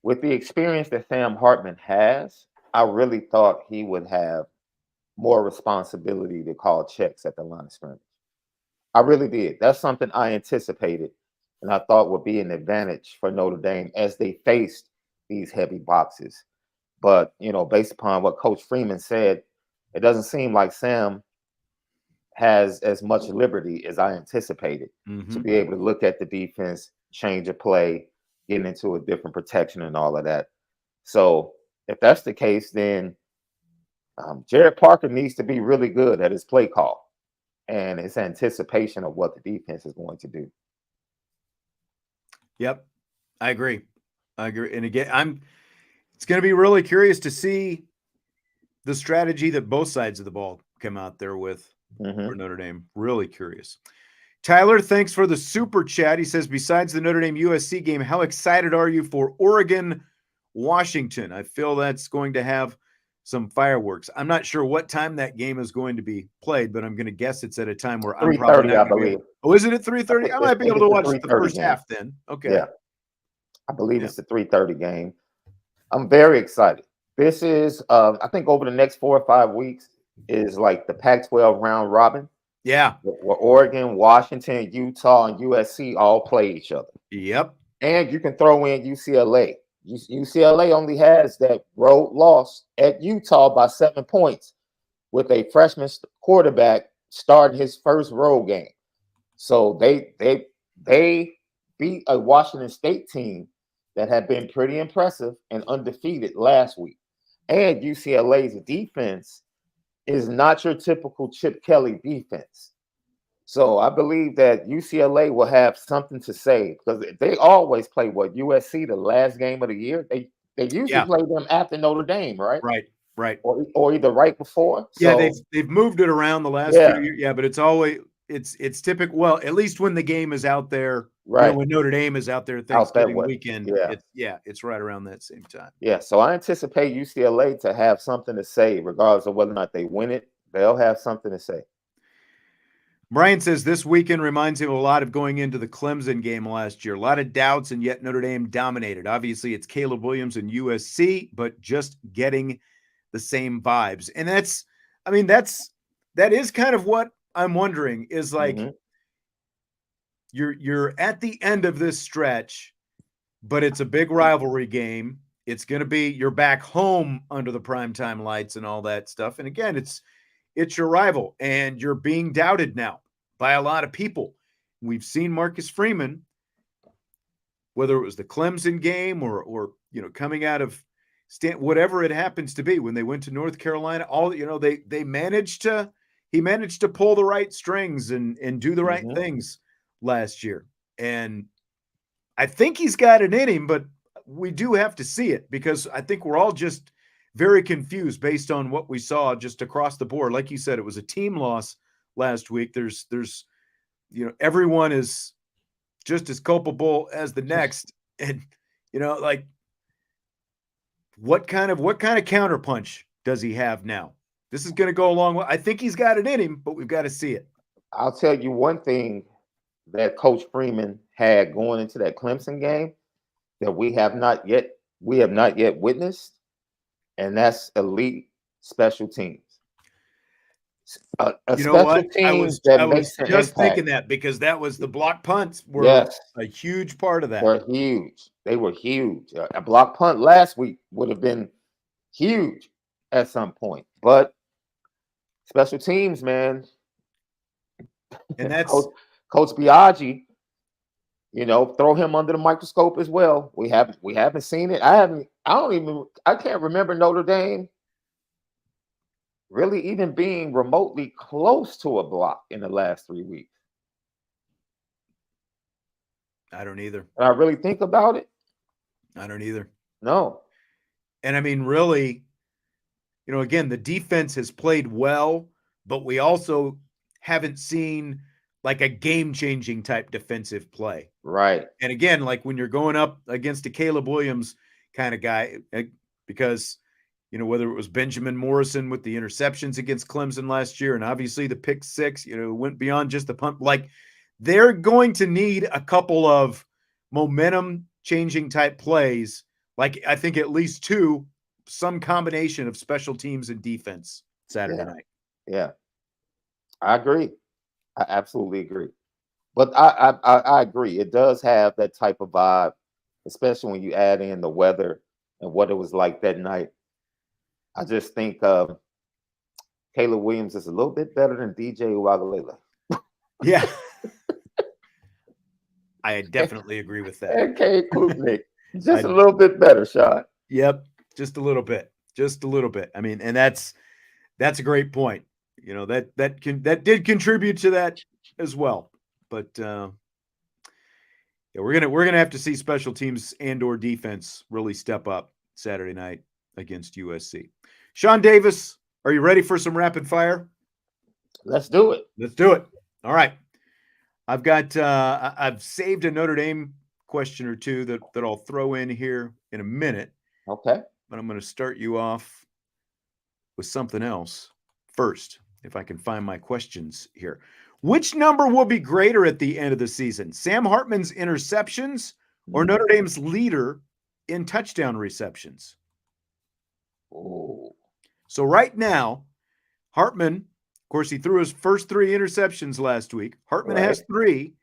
B: with the experience that Sam Hartman has, I really thought he would have more responsibility to call checks at the line of scrimmage. I really did. That's something I anticipated and I thought would be an advantage for Notre Dame as they faced these heavy boxes. But, based upon what Coach Freeman said, it doesn't seem like Sam has as much liberty as I anticipated to
A: Mhm.
B: be able to look at the defense, change a play, get into a different protection and all of that. So if that's the case, then Jared Parker needs to be really good at his play call and his anticipation of what the defense is going to do.
A: Yep. I agree. And again, it's going to be really curious to see the strategy that both sides of the ball come out there with for Notre Dame. Really curious. Tyler, thanks for the super chat. He says, besides the Notre Dame USC game, how excited are you for Oregon, Washington? I feel that's going to have some fireworks. I'm not sure what time that game is going to be played, but I'm going to guess it's at a time where I'm probably not going to be able. Oh, is it at 3:30? I might be able to watch the first half then. Okay.
B: Yeah. I believe it's the 3:30 game. I'm very excited. This is, I think over the next 4 or 5 weeks is like the Pac-12 round robin.
A: Yeah.
B: Where Oregon, Washington, Utah, and USC all play each other.
A: Yep.
B: And you can throw in UCLA. UCLA only has that road loss at Utah by 7 points with a freshman quarterback starting his first road game. So they beat a Washington State team that had been pretty impressive and undefeated last week. And UCLA's defense is not your typical Chip Kelly defense. So I believe that UCLA will have something to say because they always play USC the last game of the year. They usually play them after Notre Dame, right?
A: Right.
B: Or either right before.
A: Yeah,
B: so,
A: they've moved it around the last few years. Yeah, but it's always it's typical. Well, at least when the game is out there,
B: right?
A: When Notre Dame is out there Thanksgiving weekend, it's right around that same time.
B: Yeah, so I anticipate UCLA to have something to say, regardless of whether or not they win it. They'll have something to say.
A: Brian says this weekend reminds him a lot of going into the Clemson game last year. A lot of doubts, and yet Notre Dame dominated. Obviously, it's Caleb Williams and USC, but just getting the same vibes. And that is kind of what I'm wondering is like you're at the end of this stretch, but it's a big rivalry game. It's going to be you're back home under the primetime lights and all that stuff. And again, it's your rival, and you're being doubted now by a lot of people. We've seen Marcus Freeman, whether it was the Clemson game or coming out of whatever it happens to be, when they went to North Carolina, he managed to pull the right strings and do the right things last year. And I think he's got it in him, but we do have to see it because I think we're all just very confused based on what we saw just across the board. Like you said, it was a team loss last week. There's everyone is just as culpable as the next. And, what kind of counterpunch does he have now? This is going to go a long way. I think he's got it in him, but we've got to see it.
B: I'll tell you one thing that Coach Freeman had going into that Clemson game that we have not yet witnessed, and that's elite special teams. A special team that makes an
A: just
B: impact.
A: thinking that because that was the block punts were a huge part of that.
B: They're huge. They were huge. A block punt last week would have been huge at some point, but special teams, man.
A: And that's
B: Coach Biaggi. Throw him under the microscope as well. We haven't seen it. I can't remember Notre Dame really even being remotely close to a block in the last 3 weeks.
A: I don't either.
B: And I really think about it.
A: I don't either.
B: No.
A: And I mean, really, again, the defense has played well, but we also haven't seen like a game-changing type defensive play.
B: Right.
A: And again, like when you're going up against a Caleb Williams kind of guy, because, whether it was Benjamin Morrison with the interceptions against Clemson last year, and obviously the pick six, went beyond just the punt. Like they're going to need a couple of momentum-changing type plays. Like I think at least two, some combination of special teams and defense Saturday night.
B: Yeah, I agree. I absolutely agree. But I agree. It does have that type of vibe, especially when you add in the weather and what it was like that night. I just think Caleb Williams is a little bit better than DJ Uiagalelei.
A: Yeah. I definitely agree with that.
B: And Cade Klubnik, just
A: I-
B: a little bit better, Shaun.
A: Yep. Just a little bit. Just a little bit. I mean, and that's a great point. You know, that did contribute to that as well. But yeah, we're gonna have to see special teams and/or defense really step up Saturday night against USC. Shaun Davis, are you ready for some rapid fire?
B: Let's do it.
A: Let's do it. All right. I've got I've saved a Notre Dame question or two that I'll throw in here in a minute.
B: Okay.
A: But I'm going to start you off with something else first, if I can find my questions here. Which number will be greater at the end of the season? Sam Hartman's interceptions or Notre Dame's leader in touchdown receptions?
B: Oh.
A: So right now, Hartman, of course, he threw his first 3 interceptions last week. Hartman has 3.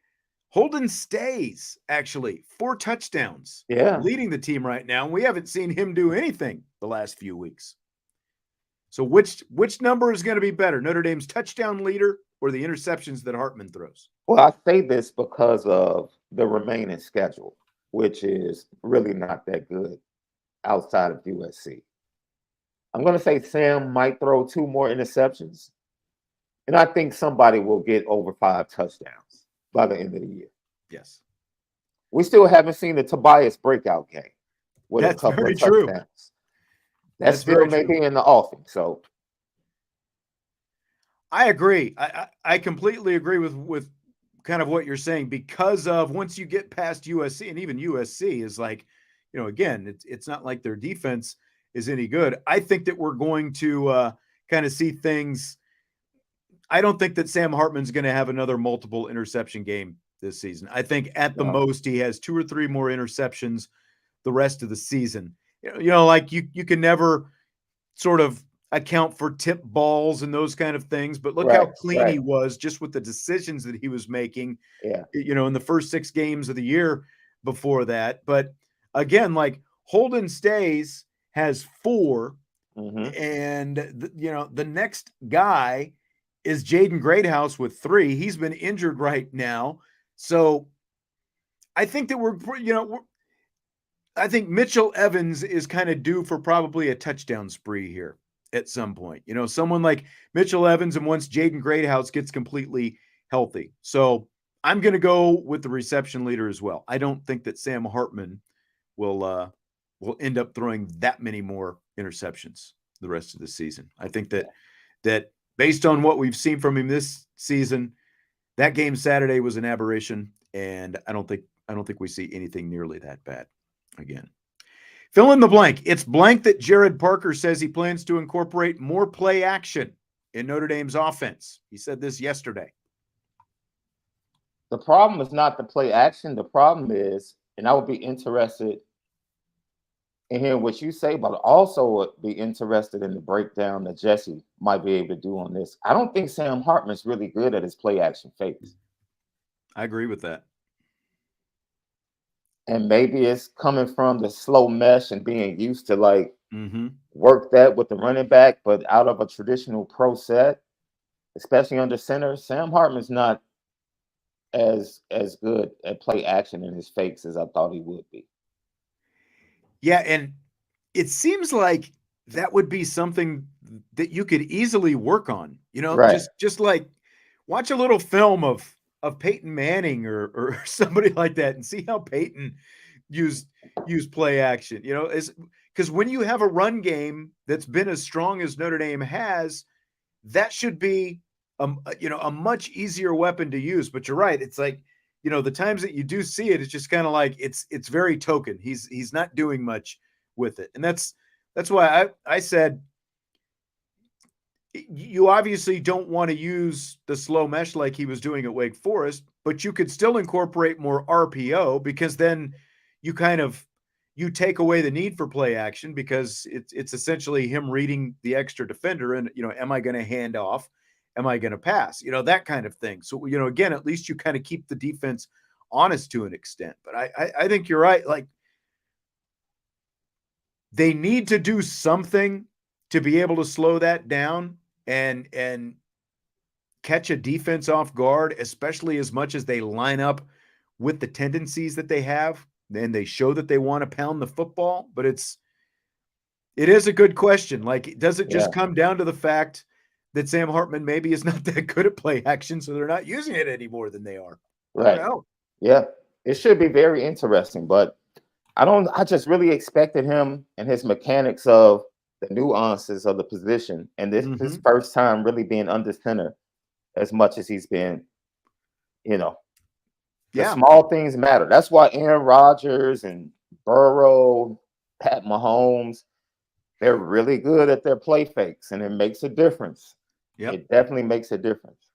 A: Holden stays, actually, 4 touchdowns.
B: Yeah.
A: Leading the team right now. We haven't seen him do anything the last few weeks. So which number is going to be better? Notre Dame's touchdown leader or the interceptions that Hartman throws?
B: Well, I say this because of the remaining schedule, which is really not that good outside of USC. I'm going to say Sam might throw 2 more interceptions, and I think somebody will get over 5 touchdowns by the end of the year.
A: Yes.
B: We still haven't seen the Tobias breakout game with a couple of touchdowns. That still may be in the offing. So
A: I agree. I completely agree with kind of what you're saying, because of once you get past USC, and even USC is like, you know, again, it's not like their defense is any good. I think that we're going to kind of see things. I don't think that Sam Hartman's going to have another multiple interception game this season. I think at the most he has 2 or 3 more interceptions the rest of the season. You know, like you can never sort of account for tip balls and those kind of things, but look how clean he was just with the decisions that he was making, you know, in the first 6 games of the year before that. But again, like Holden Stays has 4, and you know, the next guy is Jaden Greathouse with 3. He's been injured right now. So I think that I think Mitchell Evans is kind of due for probably a touchdown spree here at some point. You know, someone like Mitchell Evans, and once Jaden Greathouse gets completely healthy. So I'm going to go with the reception leader as well. I don't think that Sam Hartman will end up throwing that many more interceptions the rest of the season. I think that based on what we've seen from him this season, that game Saturday was an aberration, and I don't think we see anything nearly that bad again. Fill in the blank. It's blank that Jared Parker says he plans to incorporate more play action in Notre Dame's offense. He said this yesterday.
B: The problem is not the play action. The problem is, and I would be interested in hearing what you say, but also would be interested in the breakdown that Jesse might be able to do on this. I don't think Sam Hartman's really good at his play action fakes.
A: I agree with that.
B: And maybe it's coming from the slow mesh and being used to like work that with the running back, but out of a traditional pro set, especially under center, Sam Hartman's not as good at play action in his fakes as I thought he would be.
A: Yeah, and it seems like that would be something that you could easily work on. You know, just like watch a little film of Peyton Manning or somebody like that and see how Peyton used play action. You know, because when you have a run game that's been as strong as Notre Dame has, that should be a much easier weapon to use. But you're right. It's like, you know, the times that you do see it, it's just kind of like it's very token. He's not doing much with it. And that's why I said you obviously don't want to use the slow mesh like he was doing at Wake Forest, but you could still incorporate more RPO, because then you take away the need for play action, because it's essentially him reading the extra defender and, you know, am I going to hand off? Am I going to pass? You know, that kind of thing. So, you know, again, at least you kind of keep the defense honest to an extent. But I think you're right. Like, they need to do something to be able to slow that down. and catch a defense off guard, especially as much as they line up with the tendencies that they have, and they show that they want to pound the football. But it is a good question. Like, does it just come down to the fact that Sam Hartman maybe is not that good at play action, so they're not using it any more than they are?
B: Right.
A: I don't know.
B: Yeah, it should be very interesting, but I just really expected him and his mechanics of the nuances of the position, and this his first time really being under center as much as he's been, the small things matter. That's why Aaron Rodgers and Burrow, Pat Mahomes, they're really good at their play fakes, and it makes a difference.
A: Yep.
B: It definitely makes a difference.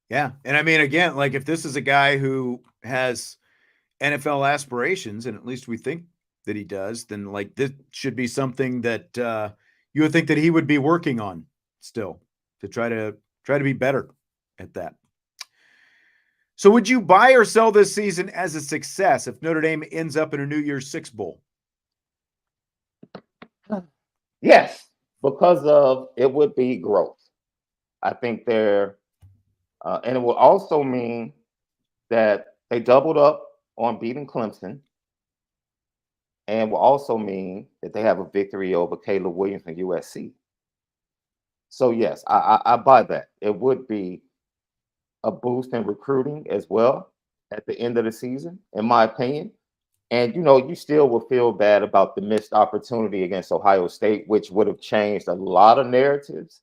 A: Yeah. And I mean, again, like if this is a guy who has NFL aspirations, and at least we think that he does, then like this should be something that you would think that he would be working on still to try to be better at that. So would you buy or sell this season as a success if Notre Dame ends up in a New Year's Six Bowl?
B: Yes, because of it would be growth. I think and it will also mean that they doubled up on beating Clemson, and will also mean that they have a victory over Caleb Williams and USC. So yes, I buy that. It would be a boost in recruiting as well at the end of the season, in my opinion. And you still will feel bad about the missed opportunity against Ohio State, which would have changed a lot of narratives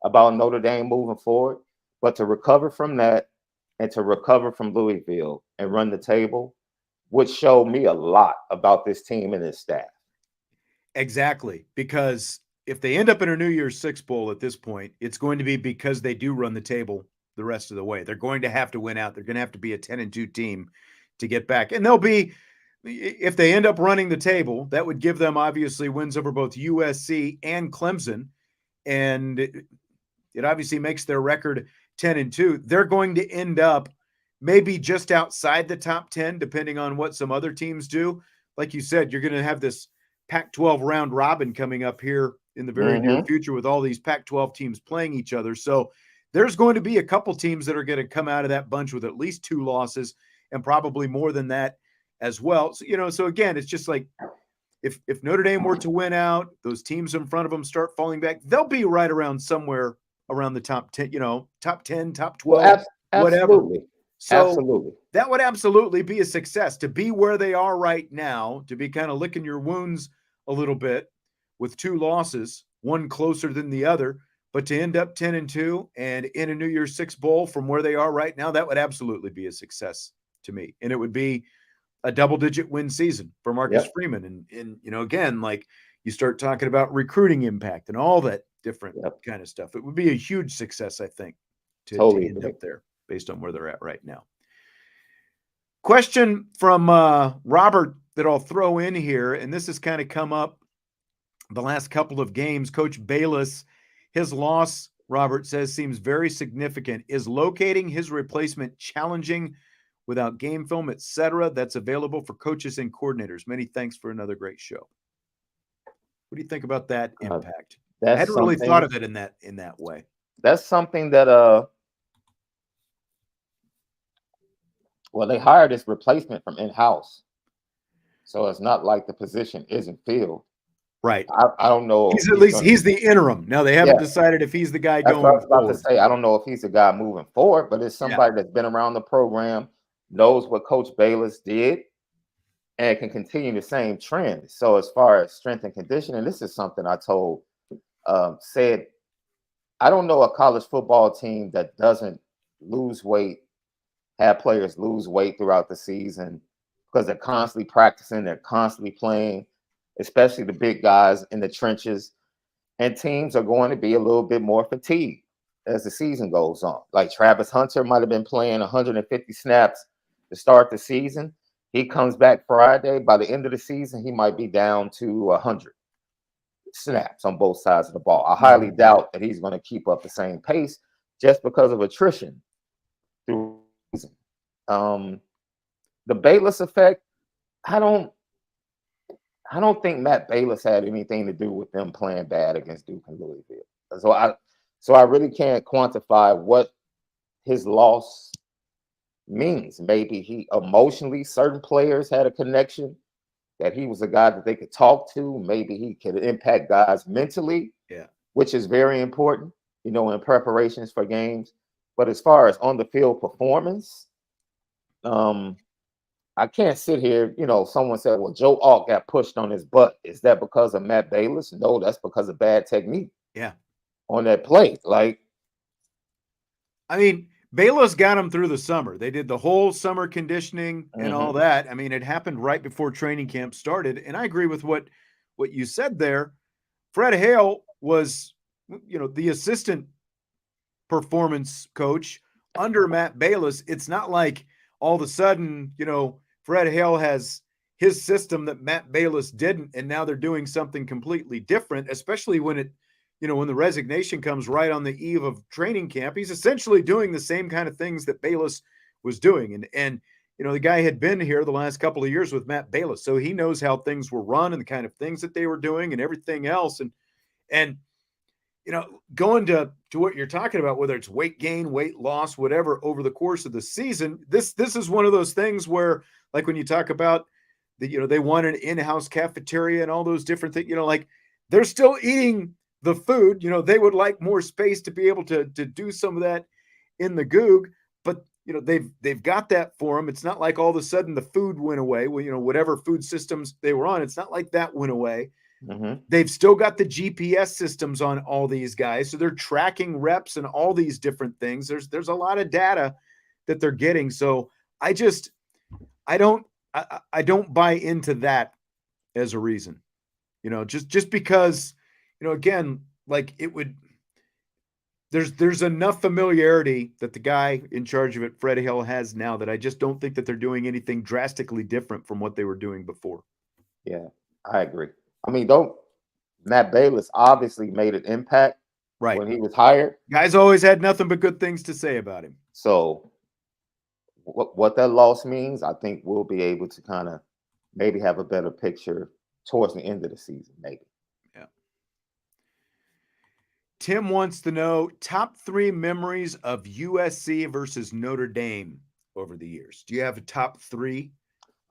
B: about Notre Dame moving forward. But to recover from that and to recover from Louisville and run the table would show me a lot about this team and its staff.
A: Exactly. Because if they end up in a New Year's Six Bowl at this point, it's going to be because they do run the table the rest of the way. They're going to have to win out. They're going to have to be a 10-2 team to get back. And they'll be, if they end up running the table, that would give them obviously wins over both USC and Clemson. And it obviously makes their record 10-2. They're going to end up maybe just outside the top 10, depending on what some other teams do. Like you said, you're going to have this Pac-12 round robin coming up here in the very near future with all these Pac-12 teams playing each other. So there's going to be a couple teams that are going to come out of that bunch with at least 2 losses and probably more than that as well. So, so again, it's just like if Notre Dame were to win out, those teams in front of them start falling back, they'll be right around somewhere around the top 10, top 10, top 12, whatever. So
B: absolutely.
A: That would absolutely be a success to be where they are right now, to be kind of licking your wounds a little bit with 2 losses, one closer than the other, but to end up 10-2 and in a New Year's Six Bowl from where they are right now, that would absolutely be a success to me. And it would be a double-digit win season for Marcus Freeman. And again, like you start talking about recruiting impact and all that different kind of stuff. It would be a huge success, I think, to end up there based on where they're at right now. Question from Robert that I'll throw in here, and this has kind of come up the last couple of games. Coach Bayless, his loss, Robert says, seems very significant. Is locating his replacement challenging without game film, etc., that's available for coaches and coordinators? Many thanks for another great show. What do you think about that impact? I hadn't really thought of it in that way.
B: That's something that well, they hired his replacement from in-house, so it's not like the position isn't filled.
A: Right.
B: I don't know.
A: He's the interim. Now they haven't decided if he's the guy going forward.
B: That's what I was about to say. I don't know if he's the guy moving forward, but it's somebody that's been around the program, knows what Coach Bayless did, and can continue the same trend. So as far as strength and conditioning, this is something I said, I don't know a college football team that doesn't lose weight, have players lose weight throughout the season because they're constantly practicing, they're constantly playing, especially the big guys in the trenches. And teams are going to be a little bit more fatigued as the season goes on. Like Travis Hunter might have been playing 150 snaps to start the season. He comes back Friday. By the end of the season, he might be down to 100 snaps on both sides of the ball. I highly doubt that he's going to keep up the same pace just because of attrition through the season. The Bayless effect, I don't think Matt Bayless had anything to do with them playing bad against Duke and Louisville. So I really can't quantify what his loss means. Maybe he emotionally, certain players had a connection that he was a guy that they could talk to. Maybe he could impact guys mentally,
A: Yeah.
B: which is very important, in preparations for games. But as far as on the field performance, I can't sit here, someone said, well, Joe Alt got pushed on his butt. Is that because of Matt Bayless? No, that's because of bad technique.
A: Yeah.
B: On that play.
A: I mean, Bayless got him through the summer. They did the whole summer conditioning and all that. I mean, it happened right before training camp started. And I agree with what you said there. Fred Hale was, the assistant performance coach under Matt Bayless. It's not like all of a sudden, Fred Hale has his system that Matt Bayless didn't, and now they're doing something completely different, especially when when the resignation comes right on the eve of training camp. He's essentially doing the same kind of things that Bayless was doing. And the guy had been here the last couple of years with Matt Bayless, so he knows how things were run and the kind of things that they were doing and everything else. And going to what you're talking about, whether it's weight gain, weight loss, whatever, over the course of the season, this is one of those things where, like when you talk about they want an in-house cafeteria and all those different things, like they're still eating the food. They would like more space to be able to do some of that in the Goog, but they've got that for them. It's not like all of a sudden the food went away. Well, whatever food systems they were on, it's not like that went away. They've still got the GPS systems on all these guys, so they're tracking reps and all these different things. There's a lot of data that they're getting. So I don't buy into that as a reason. Just because again, like it would. There's enough familiarity that the guy in charge of it, Fred Hill, has now that I just don't think that they're doing anything drastically different from what they were doing before.
B: Yeah, I agree. I mean, Matt Bayless obviously made an impact when he was hired.
A: Guys always had nothing but good things to say about him.
B: So what that loss means, I think we'll be able to kind of maybe have a better picture towards the end of the season, maybe.
A: Yeah. Tim wants to know top 3 memories of USC versus Notre Dame over the years. Do you have a top 3?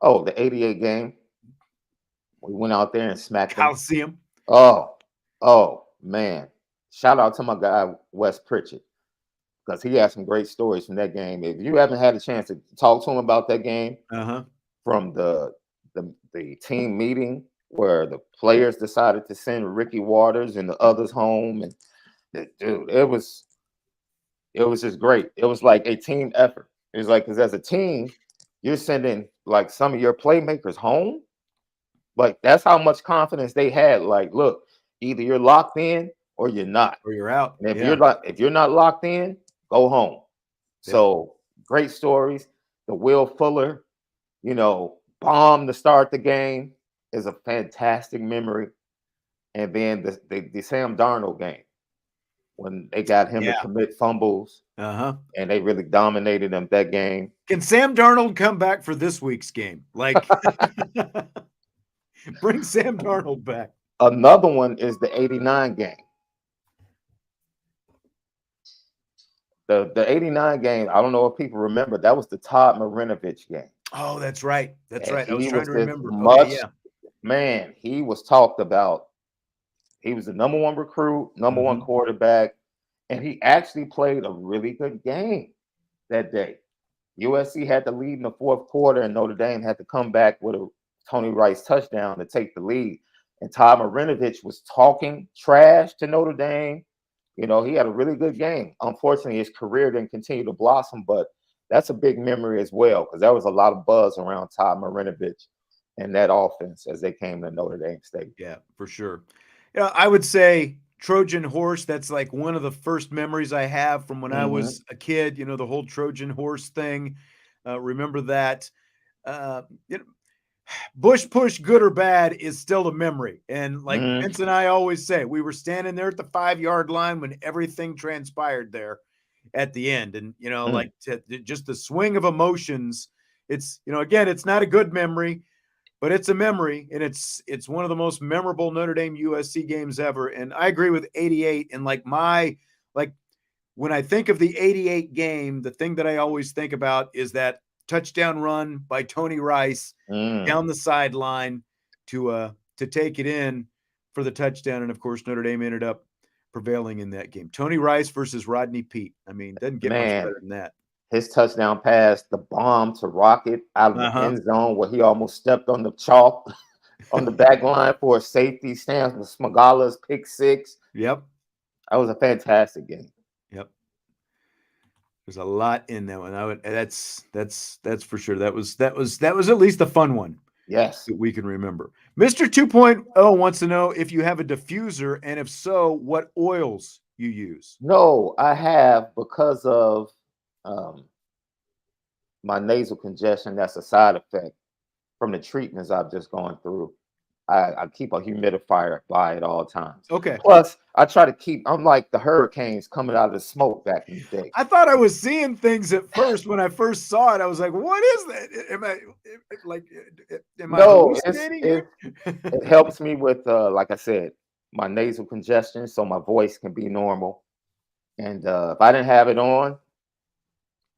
B: Oh, the 88 game. We went out there and smacked them.
A: Coliseum.
B: Oh, man. Shout out to my guy, Wes Pritchett, because he had some great stories from that game. If you haven't had a chance to talk to him about that game, from the team meeting where the players decided to send Ricky Waters and the others home, and dude, it was just great. It was like a team effort. It was like, because as a team, you're sending like some of your playmakers home. Like, that's how much confidence they had. Like, look, either you're locked in or you're not,
A: or you're out.
B: And if you're not locked in, go home. Yeah. So great stories. The Will Fuller, bomb to start the game is a fantastic memory. And then the Sam Darnold game, when they got him to commit fumbles, and they really dominated them that game.
A: Can Sam Darnold come back for this week's game? Like, bring Sam Darnold back.
B: Another one is the 89 game. The 89 game, I don't know if people remember, that was the Todd Marinovich game.
A: Oh, that's right. That's right. I was trying to remember.
B: Man, he was talked about. He was the number 1 recruit, number 1 quarterback, and he actually played a really good game that day. USC had the lead in the 4th quarter, and Notre Dame had to come back with a Tony Rice touchdown to take the lead. And Todd Marinovich was talking trash to Notre Dame. He had a really good game. Unfortunately, his career didn't continue to blossom, but that's a big memory as well, because there was a lot of buzz around Todd Marinovich and that offense as they came to Notre Dame State.
A: Yeah, for sure. I would say Trojan horse. That's like one of the first memories I have from when I was a kid. The whole Trojan horse thing. Remember that. Bush push, good or bad, is still a memory. And like Vince and I always say, we were standing there at the 5-yard line when everything transpired there at the end. And, just the swing of emotions. It's, again, it's not a good memory, but it's a memory. And it's one of the most memorable Notre Dame USC games ever. And I agree with 88. And like when I think of the 88 game, the thing that I always think about is that touchdown run by Tony Rice down the sideline to take it in for the touchdown. And of course, Notre Dame ended up prevailing in that game. Tony Rice versus Rodney Peete. I mean, doesn't get much better than that.
B: His touchdown pass, the bomb to Rocket out of the end zone where he almost stepped on the chalk on the back line for a safety, stands with Smagala's pick six.
A: Yep.
B: That was a fantastic game.
A: Yep. There's a lot in that one. That's for sure. That was at least a fun one.
B: Yes.
A: That we can remember. Mr. 2.0 wants to know if you have a diffuser, and if so, what oils you use.
B: No, I have, because of my nasal congestion. That's a side effect from the treatments I've just gone through. I keep a humidifier by at all times.
A: Okay.
B: Plus, I try to keep, I'm like the hurricanes coming out of the smoke back in the day.
A: I thought I was seeing things at first. When I first saw it, I was like, what is that? Am I hallucinating?
B: It helps me with, like I said, my nasal congestion, so my voice can be normal. And if I didn't have it on,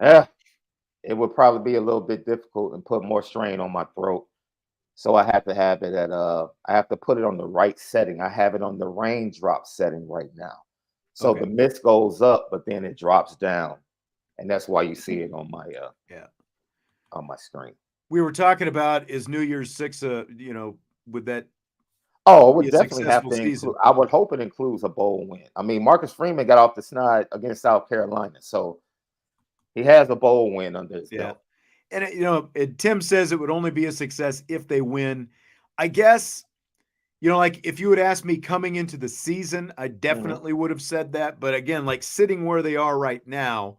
B: it would probably be a little bit difficult and put more strain on my throat. So I have to have it at I have to put it on the right setting. I have it on the raindrop setting right now. So the mist goes up, but then it drops down. And that's why you see it on my on my screen.
A: We were talking about, is New Year's 6 with that?
B: Oh, it would definitely have to include, I would hope it includes a bowl win. I mean, Marcus Freeman got off the snide against South Carolina, so he has a bowl win under his belt.
A: And Tim says it would only be a success if they win. I guess, like if you had asked me coming into the season, I definitely would have said that. But again, like sitting where they are right now,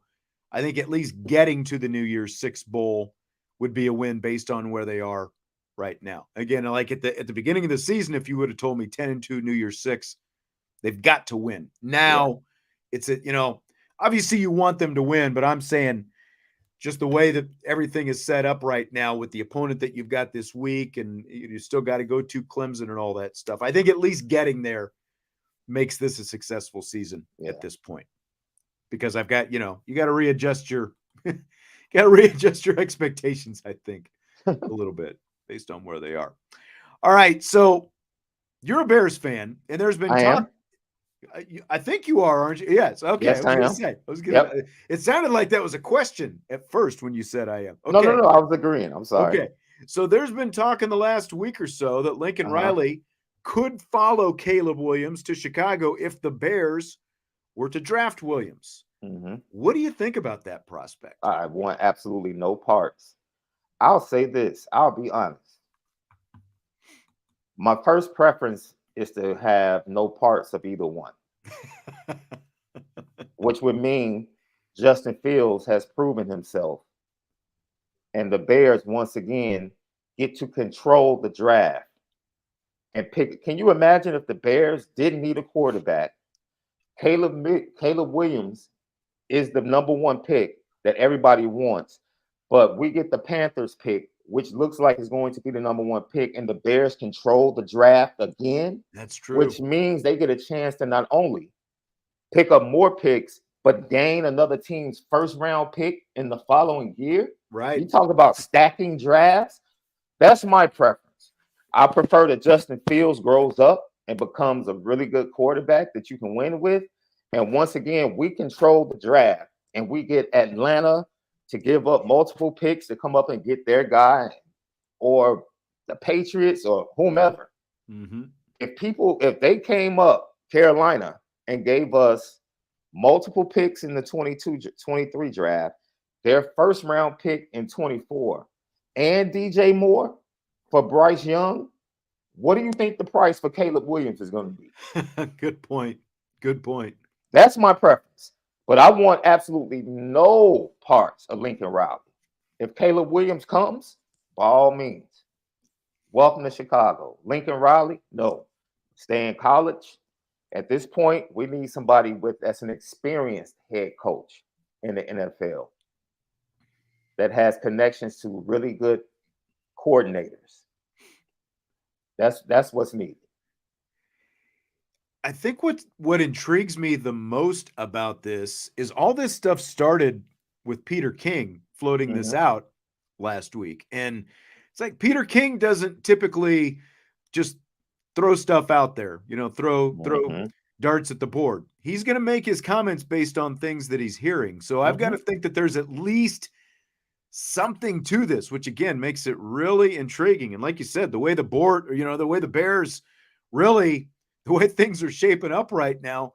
A: I think at least getting to the New Year's 6 bowl would be a win based on where they are right now. Again, like at the beginning of the season, if you would have told me 10-2 New Year's 6, they've got to win. Now it's obviously you want them to win, but I'm saying just the way that everything is set up right now with the opponent that you've got this week, and you still got to go to Clemson and all that stuff. I think at least getting there makes this a successful season at this point, because I've got, you got to readjust your, expectations, I think, a little bit based on where they are. All right. So you're a Bears fan, and there's been talk. I think you are, aren't you? Yes. Okay.
B: Yes, I am.
A: It sounded like that was a question at first when you said I am.
B: Okay. No. I was agreeing. I'm sorry.
A: Okay. So there's been talk in the last week or so that Lincoln Riley could follow Caleb Williams to Chicago if the Bears were to draft Williams. What do you think about that prospect?
B: I want absolutely no parts. I'll say this. I'll be honest. My first preference is to have no parts of either one, which would mean Justin Fields has proven himself, and the Bears once again get to control the draft and pick. Can you imagine if the Bears didn't need a quarterback? Caleb Williams is the number one pick that everybody wants, but we get the Panthers pick, which looks like it's going to be the number one pick, and the Bears control the draft again.
A: That's true.
B: Which means they get a chance to not only pick up more picks, but gain another team's first round pick in the following year.
A: Right.
B: You talk about stacking drafts. That's my preference. I prefer that Justin Fields grows up and becomes a really good quarterback that you can win with. And once again, we control the draft, and we get Atlanta to give up multiple picks to come up and get their guy, or the Patriots or whomever. If they came up, Carolina, and gave us multiple picks in the 22-23 draft, their first round pick in 24, and DJ Moore for Bryce Young, what do you think the price for Caleb Williams is going to be?
A: Good point.
B: That's my preference. But I want absolutely no parts of Lincoln Riley. If Caleb Williams comes, by all means, welcome to Chicago. Lincoln Riley, no. Stay in college. At this point, we need somebody that's an experienced head coach in the NFL that has connections to really good coordinators. That's what's needed.
A: I think what intrigues me the most about this is all this stuff started with Peter King floating this
B: Mhm.
A: out last week. And it's like Peter King doesn't typically just throw stuff out there, throw
B: Mhm.
A: darts at the board. He's going to make his comments based on things that he's hearing. So I've got to
B: Mhm.
A: think that there's at least something to this, which again makes it really intriguing. And like you said, the way the board, the way the Bears really, the way things are shaping up right now,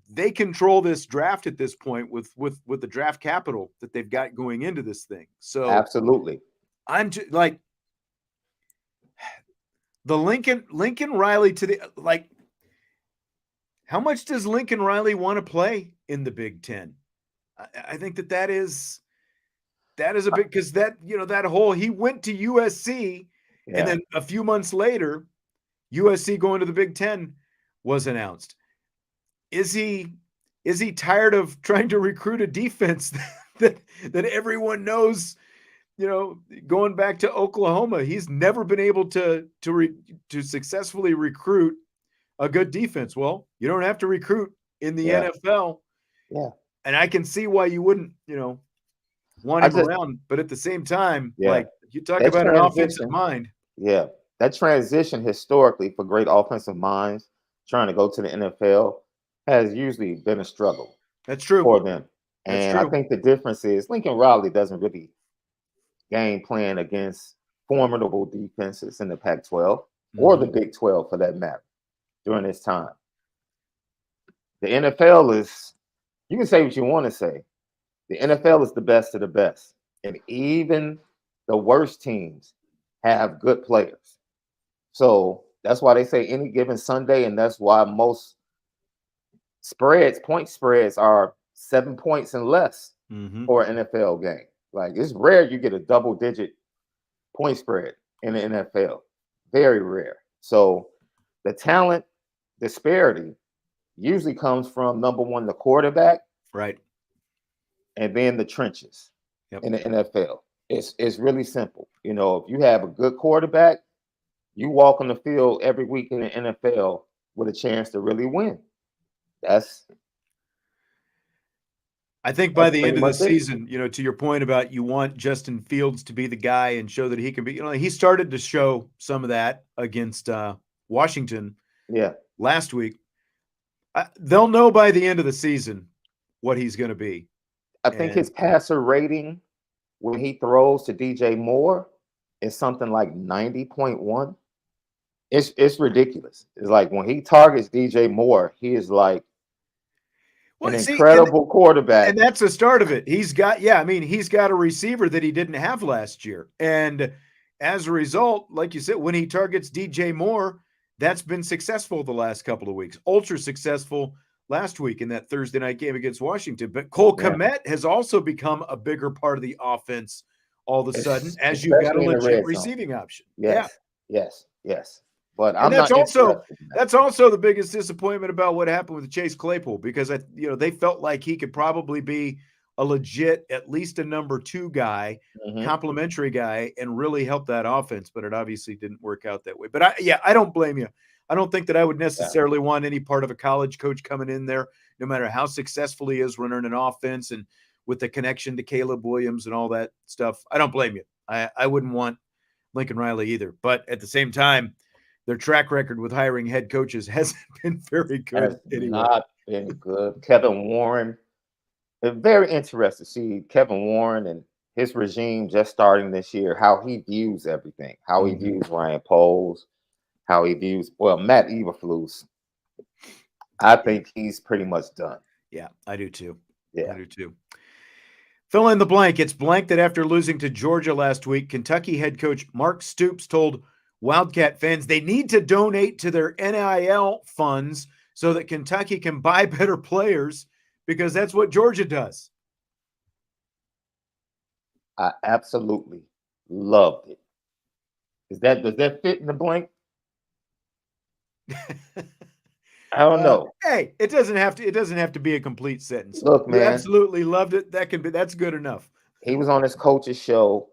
A: they control this draft at this point with the draft capital that they've got going into this thing. So
B: Absolutely.
A: I'm just like the Lincoln Riley to the like. How much does Lincoln Riley want to play in the Big Ten? I think that is a big because that whole he went to USC and
B: Yeah.
A: then a few months later USC going to the Big Ten was announced. Is he tired of trying to recruit a defense that everyone knows? Going back to Oklahoma, he's never been able to successfully recruit a good defense. Well, you don't have to recruit in the
B: Yeah.
A: NFL,
B: Yeah.
A: and I can see why you wouldn't, want
B: I
A: him
B: just
A: around. But at the same time,
B: yeah.
A: like you talk
B: That
A: about an offensive
B: transition.
A: mind.
B: Yeah. That transition historically for great offensive minds trying to go to the NFL has usually been a struggle
A: That's true.
B: for them.
A: That's
B: And I
A: true.
B: think the difference is Lincoln Riley doesn't really game plan against formidable defenses in the Pac-12 or the
A: Mhm.
B: Big 12 for that matter during this time. The NFL is, you can say what you want to say. The NFL is the best of the best. And even the worst teams have good players. So that's why they say any given Sunday, and that's why most point spreads are 7 points and less
A: Mhm.
B: for an NFL game. Like it's rare you get a double digit point spread in the NFL. Very rare. So the talent disparity usually comes from number one, the quarterback,
A: Right.
B: and then the trenches
A: Yep.
B: in the NFL. It's really simple. If you have a good quarterback, you walk on the field every week in the NFL with a chance to really win. That's
A: I think by
B: that's
A: the
B: pretty
A: end of the
B: much it.
A: season, to your point about you want Justin Fields to be the guy and show that he can be, he started to show some of that against Washington
B: Yeah.
A: last week. They'll know by the end of the season what he's going to be.
B: I think
A: And
B: his passer rating when he throws to DJ Moore is something like 90.1. It's ridiculous. It's like when he targets DJ Moore, he is like an
A: well, see,
B: incredible quarterback.
A: and that's the start of it. He's got a receiver that he didn't have last year. And as a result, like you said, when he targets DJ Moore, that's been successful the last couple of weeks. Ultra successful last week in that Thursday night game against Washington. But Cole
B: Yeah.
A: Kmet has also become a bigger part of the offense all of a sudden as you've got a
B: Especially in the
A: legit
B: red zone.
A: receiving option. Yeah.
B: Yes, yes, yes. But
A: And
B: I'm not interested in that.
A: that's also the biggest disappointment about what happened with Chase Claypool because they felt like he could probably be a legit, at least a number 2 guy,
B: Mhm.
A: complimentary guy, and really help that offense. But it obviously didn't work out that way. But I don't blame you. I don't think that I would
B: Yeah.
A: necessarily want any part of a college coach coming in there, no matter how successful he is running an offense and with the connection to Caleb Williams and all that stuff. I don't blame you. I wouldn't want Lincoln Riley either. But at the same time, their track record with hiring head coaches hasn't been very good
B: Has
A: anyway.
B: not been good. Kevin Warren. It's very interesting to see Kevin Warren and his regime just starting this year, how he views everything, how he
A: Mhm.
B: views Ryan Poles, how he views Matt Eberflus. I think he's pretty much done.
A: Yeah, I do too.
B: Yeah.
A: I do too. Fill in the blank. It's blank that after losing to Georgia last week, Kentucky head coach Mark Stoops told Wildcat fans they need to donate to their NIL funds so that Kentucky can buy better players because that's what Georgia does.
B: I absolutely loved it. Does that fit in the blank? I don't know.
A: Hey, it doesn't have to be a complete sentence.
B: Look,
A: You
B: man,
A: absolutely loved it. That's good enough.
B: he was on his coach's show.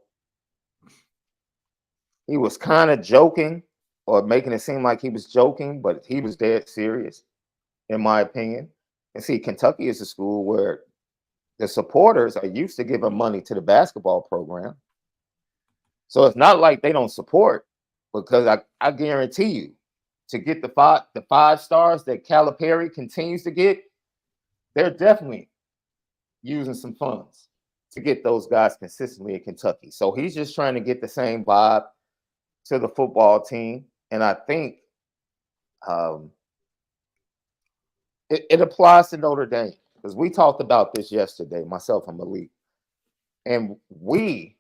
B: He was kind of joking or making it seem like he was joking, but he was dead serious. in my opinion. And see, Kentucky is a school where the supporters are used to giving money to the basketball program. So it's not like they don't support, because I guarantee you, to get the five stars that Calipari continues to get, they're definitely using some funds to get those guys consistently in Kentucky. So he's just trying to get the same vibe to the football team. And I think it applies to Notre Dame, because we talked about this yesterday, myself and Malik. And we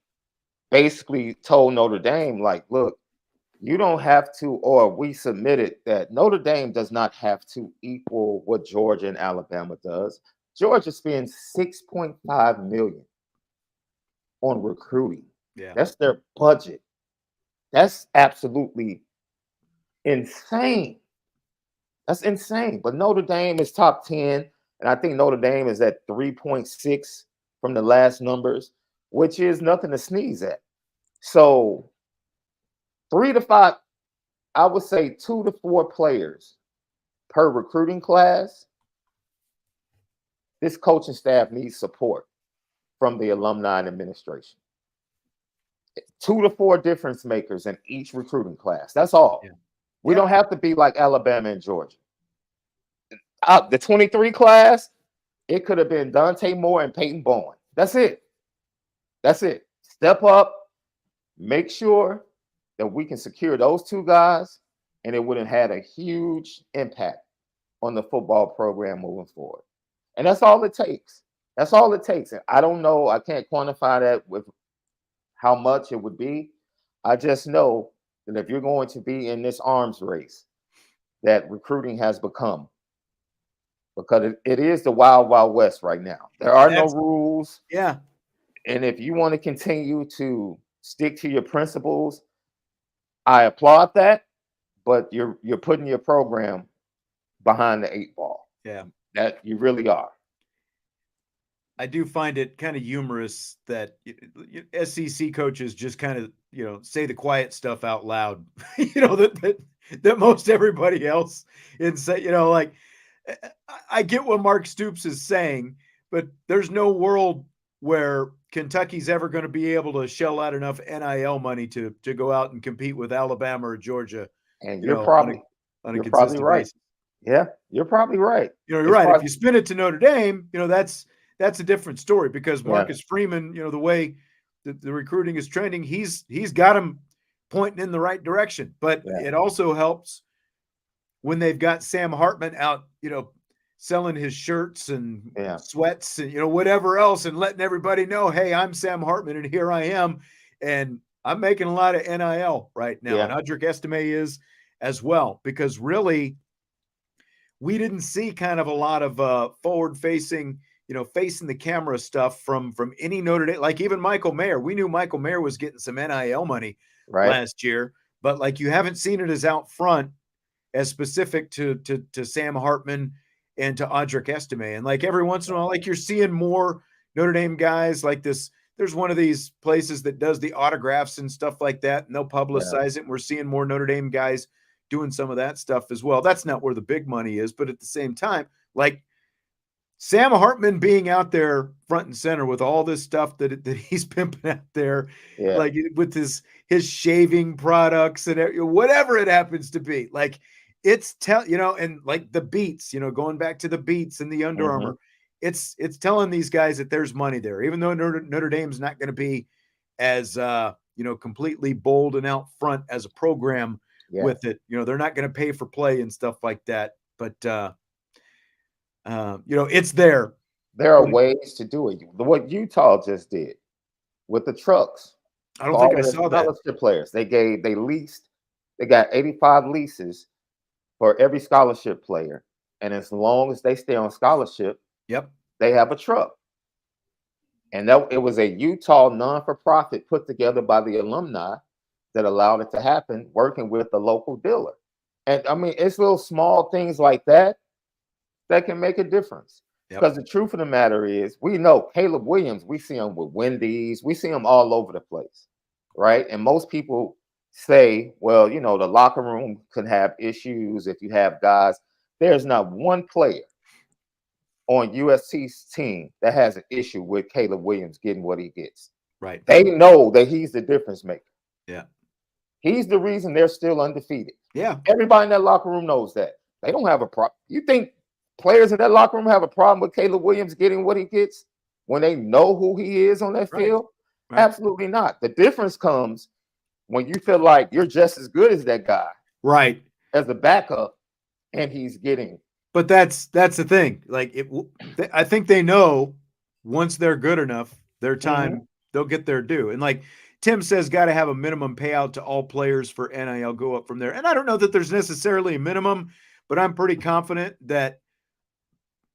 B: basically told Notre Dame, like, look, you don't have to, or we submitted that Notre Dame does not have to equal what Georgia and Alabama does. Georgia spends $6.5 million on recruiting.
A: Yeah.
B: That's their budget. That's absolutely insane. That's insane. But Notre Dame is top 10, and I think Notre Dame is at 3.6 from the last numbers, which is nothing to sneeze at. So 3 to 5, I would say 2 to 4 players per recruiting class. This coaching staff needs support from the alumni and administration. 2 to 4 difference makers in each recruiting class. That's all.
A: Yeah.
B: We don't have to be like Alabama and Georgia. The 23 class, it could have been Dante Moore and Peyton Bowen. That's it. That's it. Step up, make sure that we can secure those 2 guys, and it would have had a huge impact on the football program moving forward. And that's all it takes. That's all it takes. And I don't know, I can't quantify that with how much it would be. I just know that if you're going to be in this arms race that recruiting has become, because it is the wild, wild west right now. There are no rules.
A: Yeah.
B: And if you want to continue to stick to your principles, I applaud that, but you're putting your program behind the 8 ball.
A: Yeah.
B: That you really are.
A: I do find it kind of humorous that SEC coaches just kind of, say the quiet stuff out loud, that most everybody else say, like, I get what Mark Stoops is saying, but there's no world where Kentucky's ever going to be able to shell out enough NIL money to go out and compete with Alabama or Georgia.
B: And you're probably right.
A: Basis.
B: Yeah, you're probably right.
A: You're right. If you spin it to Notre Dame, that's a different story, because Marcus Freeman, the way the recruiting is trending, he's got him pointing in the right direction. But it also helps when they've got Sam Hartman out, selling his shirts and sweats and, whatever else, and letting everybody know, hey, I'm Sam Hartman and here I am. And I'm making a lot of NIL right now. And Audric Estime is as well, because really we didn't see kind of a lot of forward facing, facing the camera stuff from any Notre Dame, like even Michael Mayer. We knew Michael Mayer was getting some NIL money last year, but like you haven't seen it as out front, as specific to Sam Hartman and to Audric Estime. And like every once in a while, like you're seeing more Notre Dame guys like this. There's one of these places that does the autographs and stuff like that, and they'll publicize it. And we're seeing more Notre Dame guys doing some of that stuff as well. That's not where the big money is, but at the same time, like Sam Hartman being out there front and center with all this stuff that he's pimping out there, like with his shaving products and whatever it happens to be, like it's and like the beats, going back to the beats and the Under Armour, it's telling these guys that there's money there, even though Notre Dame's not going to be as completely bold and out front as a program with it. They're not going to pay for play and stuff like that, but it's there.
B: There are ways to do it. What Utah just did with the trucks.
A: I don't think I saw that.
B: Scholarship players. They got 85 leases for every scholarship player. And as long as they stay on scholarship, they have a truck. And it was a Utah non-for-profit put together by the alumni that allowed it to happen, working with the local dealer. And I mean, it's little small things like that can make a difference. Because the truth of the matter is, we know Caleb Williams, we see him with Wendy's, we see him all over the place, right? And most people say, well, the locker room can have issues if you have guys. there's not one player on USC's team that has an issue with Caleb Williams getting what he gets.
A: Right.
B: They know that he's the difference maker.
A: Yeah.
B: He's the reason they're still undefeated.
A: Yeah.
B: Everybody in that locker room knows that. They don't have a problem. You think players in that locker room have a problem with Caleb Williams getting what he gets when they know who he is on that field? Right. Absolutely not. The difference comes when you feel like you're just as good as that guy.
A: Right.
B: As a backup, and he's getting.
A: But that's the thing. Like I think they know once they're good enough, their time, they'll get their due. And like Tim says, got to have a minimum payout to all players for NIL, go up from there. And I don't know that there's necessarily a minimum, but I'm pretty confident that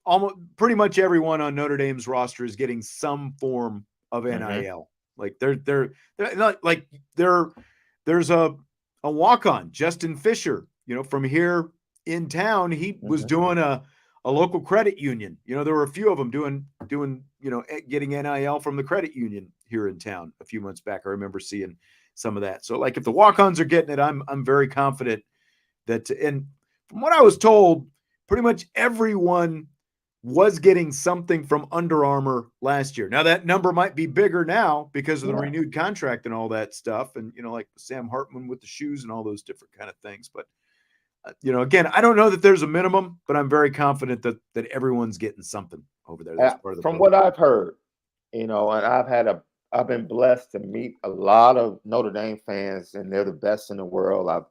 A: almost pretty much everyone on Notre Dame's roster is getting some form of NIL. Like they're not like there's a walk-on, Justin Fisher, from here in town. He was doing a local credit union. There were a few of them doing, getting NIL from the credit union here in town a few months back. I remember seeing some of that. So like if the walk-ons are getting it, I'm very confident that, and from what I was told, pretty much everyone was getting something from Under Armour last year. Now that number might be bigger now because of the renewed contract and all that stuff. And, like Sam Hartman with the shoes and all those different kind of things. But, again, I don't know that there's a minimum, but I'm very confident that everyone's getting something over there. That's part of the
B: from
A: program.
B: what I've heard, and I've been blessed to meet a lot of Notre Dame fans, and they're the best in the world. I've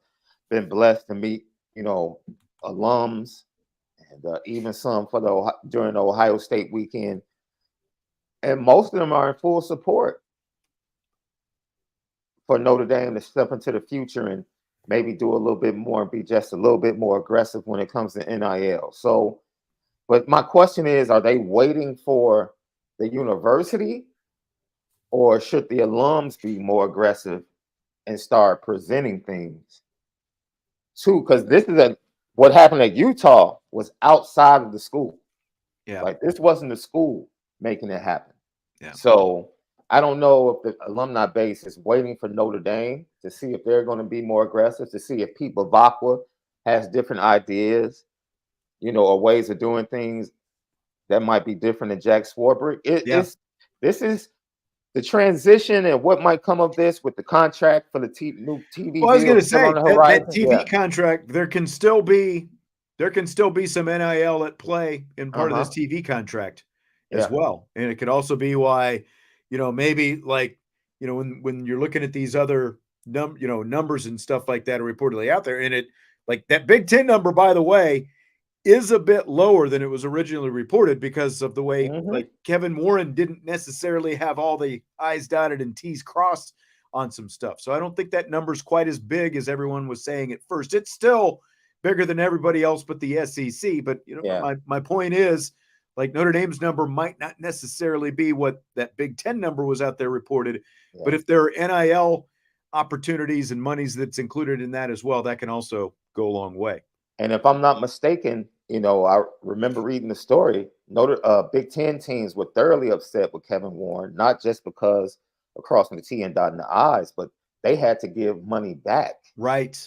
B: been blessed to meet, alums, and even some during the Ohio State weekend, and most of them are in full support for Notre Dame to step into the future and maybe do a little bit more and be just a little bit more aggressive when it comes to NIL. So, but my question is, are they waiting for the university, or should the alums be more aggressive and start presenting things too? Because what happened at Utah was outside of the school.
A: Yeah.
B: Like this wasn't the school making it happen.
A: Yeah.
B: So I don't know if the alumni base is waiting for Notre Dame to see if they're going to be more aggressive, to see if Pete Bavacqua has different ideas, or ways of doing things that might be different than Jack Swarbrick. This is the transition and what might come of this with the contract for the new TV.
A: Well, I was going to say
B: on the horizon.
A: That TV contract, there can still be some NIL at play in part of this TV contract as well. And it could also be why, maybe like, when you're looking at these other numbers and stuff like that are reportedly out there, and it like that Big Ten number, by the way, is a bit lower than it was originally reported because of the way like Kevin Warren didn't necessarily have all the I's dotted and T's crossed on some stuff. So I don't think that number's quite as big as everyone was saying at first. It's still bigger than everybody else but the SEC. But my point is, like, Notre Dame's number might not necessarily be what that Big Ten number was out there reported. Yeah. But if there are NIL opportunities and monies that's included in that as well, that can also go a long way.
B: And if I'm not mistaken, I remember reading the story. Big Ten teams were thoroughly upset with Kevin Warren, not just because of crossing the T and dotting the I's, but they had to give money back.
A: Right.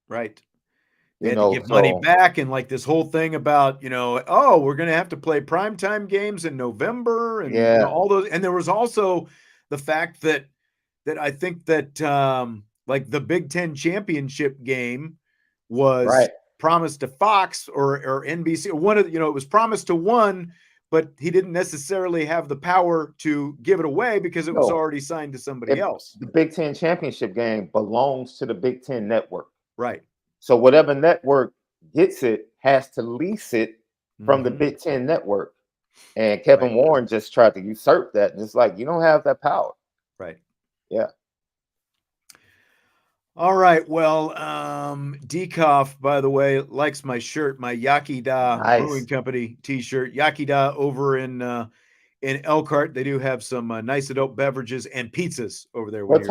A: They had to give money back, and like this whole thing about, we're going to have to play primetime games in November and all those. And there was also the fact that I think that like the Big Ten championship game was promised to Fox or NBC, or one of, it was promised to one, but he didn't necessarily have the power to give it away because it was already signed to somebody else.
B: The Big Ten championship game belongs to the Big Ten network.
A: Right.
B: So whatever network gets it has to lease it from the Big Ten network. And Kevin Warren just tried to usurp that. And it's like, you don't have that power.
A: Right.
B: Yeah.
A: All right. Well, Dekoff, by the way, likes my shirt, my Yakida Brewing Company t-shirt. Yakida over in Elkhart. They do have some nice adult beverages and pizzas over there.
B: What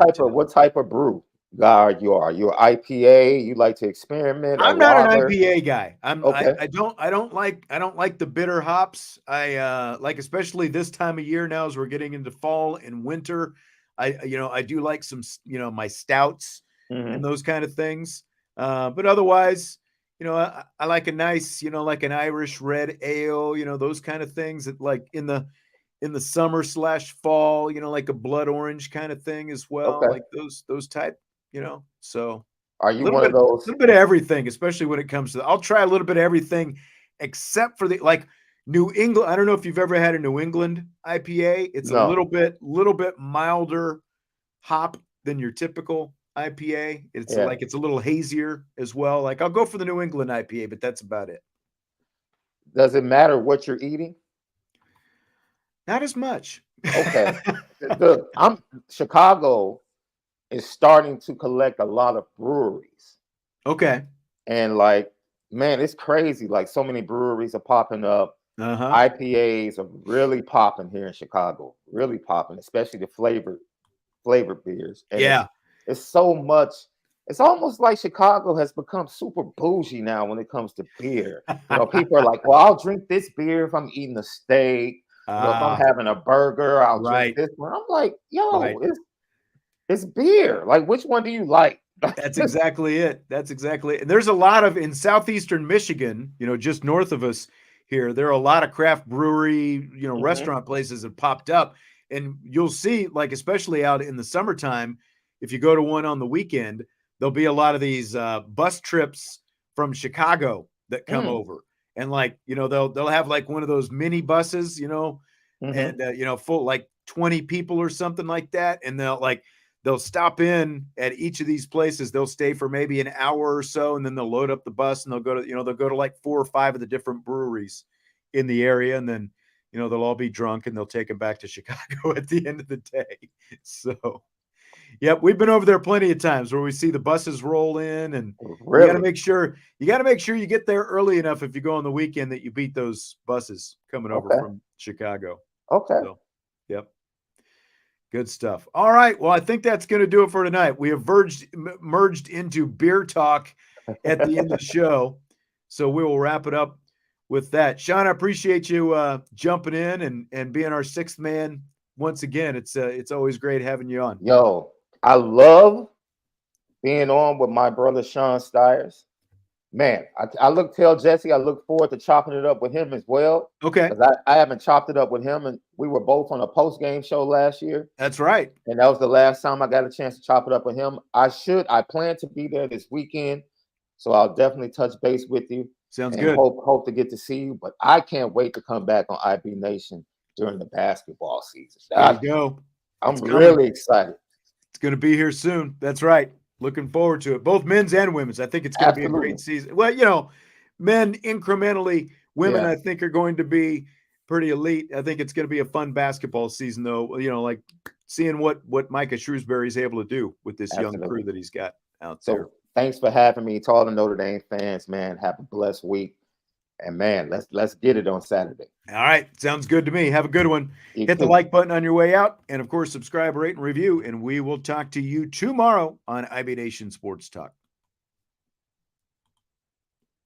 B: type of brew guy are you? Are you an IPA? You like to experiment?
A: I'm not an IPA guy. I don't like the bitter hops. I like, especially this time of year now as we're getting into fall and winter. I do like some, my stouts and those kind of things. But otherwise, I like a nice, like an Irish red ale, those kind of things that like in the summer / fall, like a blood orange kind of thing as well,
B: Okay.
A: like those type, so
B: Are
A: a
B: you one of those?
A: little bit of everything, especially when it comes to, I'll try a little bit of everything except for the like New England. I don't know if you've ever had a New England IPA. It's a
B: No.
A: little bit milder hop than your typical IPA. It's
B: Yeah.
A: like it's a little hazier as well. Like I'll go for the New England IPA, but that's about it.
B: Does it matter what you're eating?
A: Not as much.
B: Okay. I'm Chicago is starting to collect a lot of breweries.
A: Okay.
B: And like, man, it's crazy. Like so many breweries are popping up.
A: Uh-huh.
B: IPAs are really popping here in Chicago. Really popping, especially the flavored beers. And
A: Yeah.
B: it's so much. It's almost like Chicago has become super bougie now when it comes to beer. People are like, well, I'll drink this beer if I'm eating a steak. If I'm having a burger, I'll drink
A: Right.
B: this one. I'm like, yo,
A: Right.
B: it's beer. Like, which one do you like?
A: That's exactly it. That's exactly it. There's a lot of in southeastern Michigan, just north of us here, there are a lot of craft brewery, restaurant places that popped up. And you'll see, like, especially out in the summertime, if you go to one on the weekend, there'll be a lot of these bus trips from Chicago that come over. And like, they'll have like one of those mini buses, and full like 20 people or something like that. And they'll stop in at each of these places. They'll stay for maybe an hour or so, and then they'll load up the bus and they'll go to like 4 or 5 of the different breweries in the area. And then, they'll all be drunk and they'll take them back to Chicago at the end of the day. So, yep, we've been over there plenty of times where we see the buses roll in, and
B: Really?
A: you got to make sure you get there early enough if you go on the weekend that you beat those buses coming over from Chicago.
B: Okay.
A: So, yep. Good stuff. All right. Well, I think that's going to do it for tonight. We have merged into beer talk at the end of the show. So we will wrap it up with that. Shaun, I appreciate you jumping in and being our sixth man once again. It's always great having you on.
B: Yo, I love being on with my brother Shaun Stiers. Man, tell Jesse I look forward to chopping it up with him as well.
A: Okay.
B: Because I haven't chopped it up with him, and we were both on a post-game show last year.
A: That's right.
B: And that was the last time I got a chance to chop it up with him. I plan to be there this weekend, so I'll definitely touch base with you.
A: Sounds
B: and
A: good.
B: Hope to get to see you. But I can't wait to come back on IB Nation during the basketball season.
A: There you go.
B: I'm really excited.
A: It's going to be here soon. That's right. Looking forward to it. Both men's and women's. I think it's going to be a great season. Well, men incrementally. Women, I think, are going to be pretty elite. I think it's going to be a fun basketball season, though. Like seeing what Micah Shrewsbury is able to do with this young crew that he's got out there.
B: So thanks for having me. To all the Notre Dame fans, man, have a blessed week. And man, let's get it on Saturday.
A: All right. Sounds good to me. Have a good one. Hit the like button on your way out. And of course, subscribe, rate, and review. And we will talk to you tomorrow on IB Nation Sports Talk.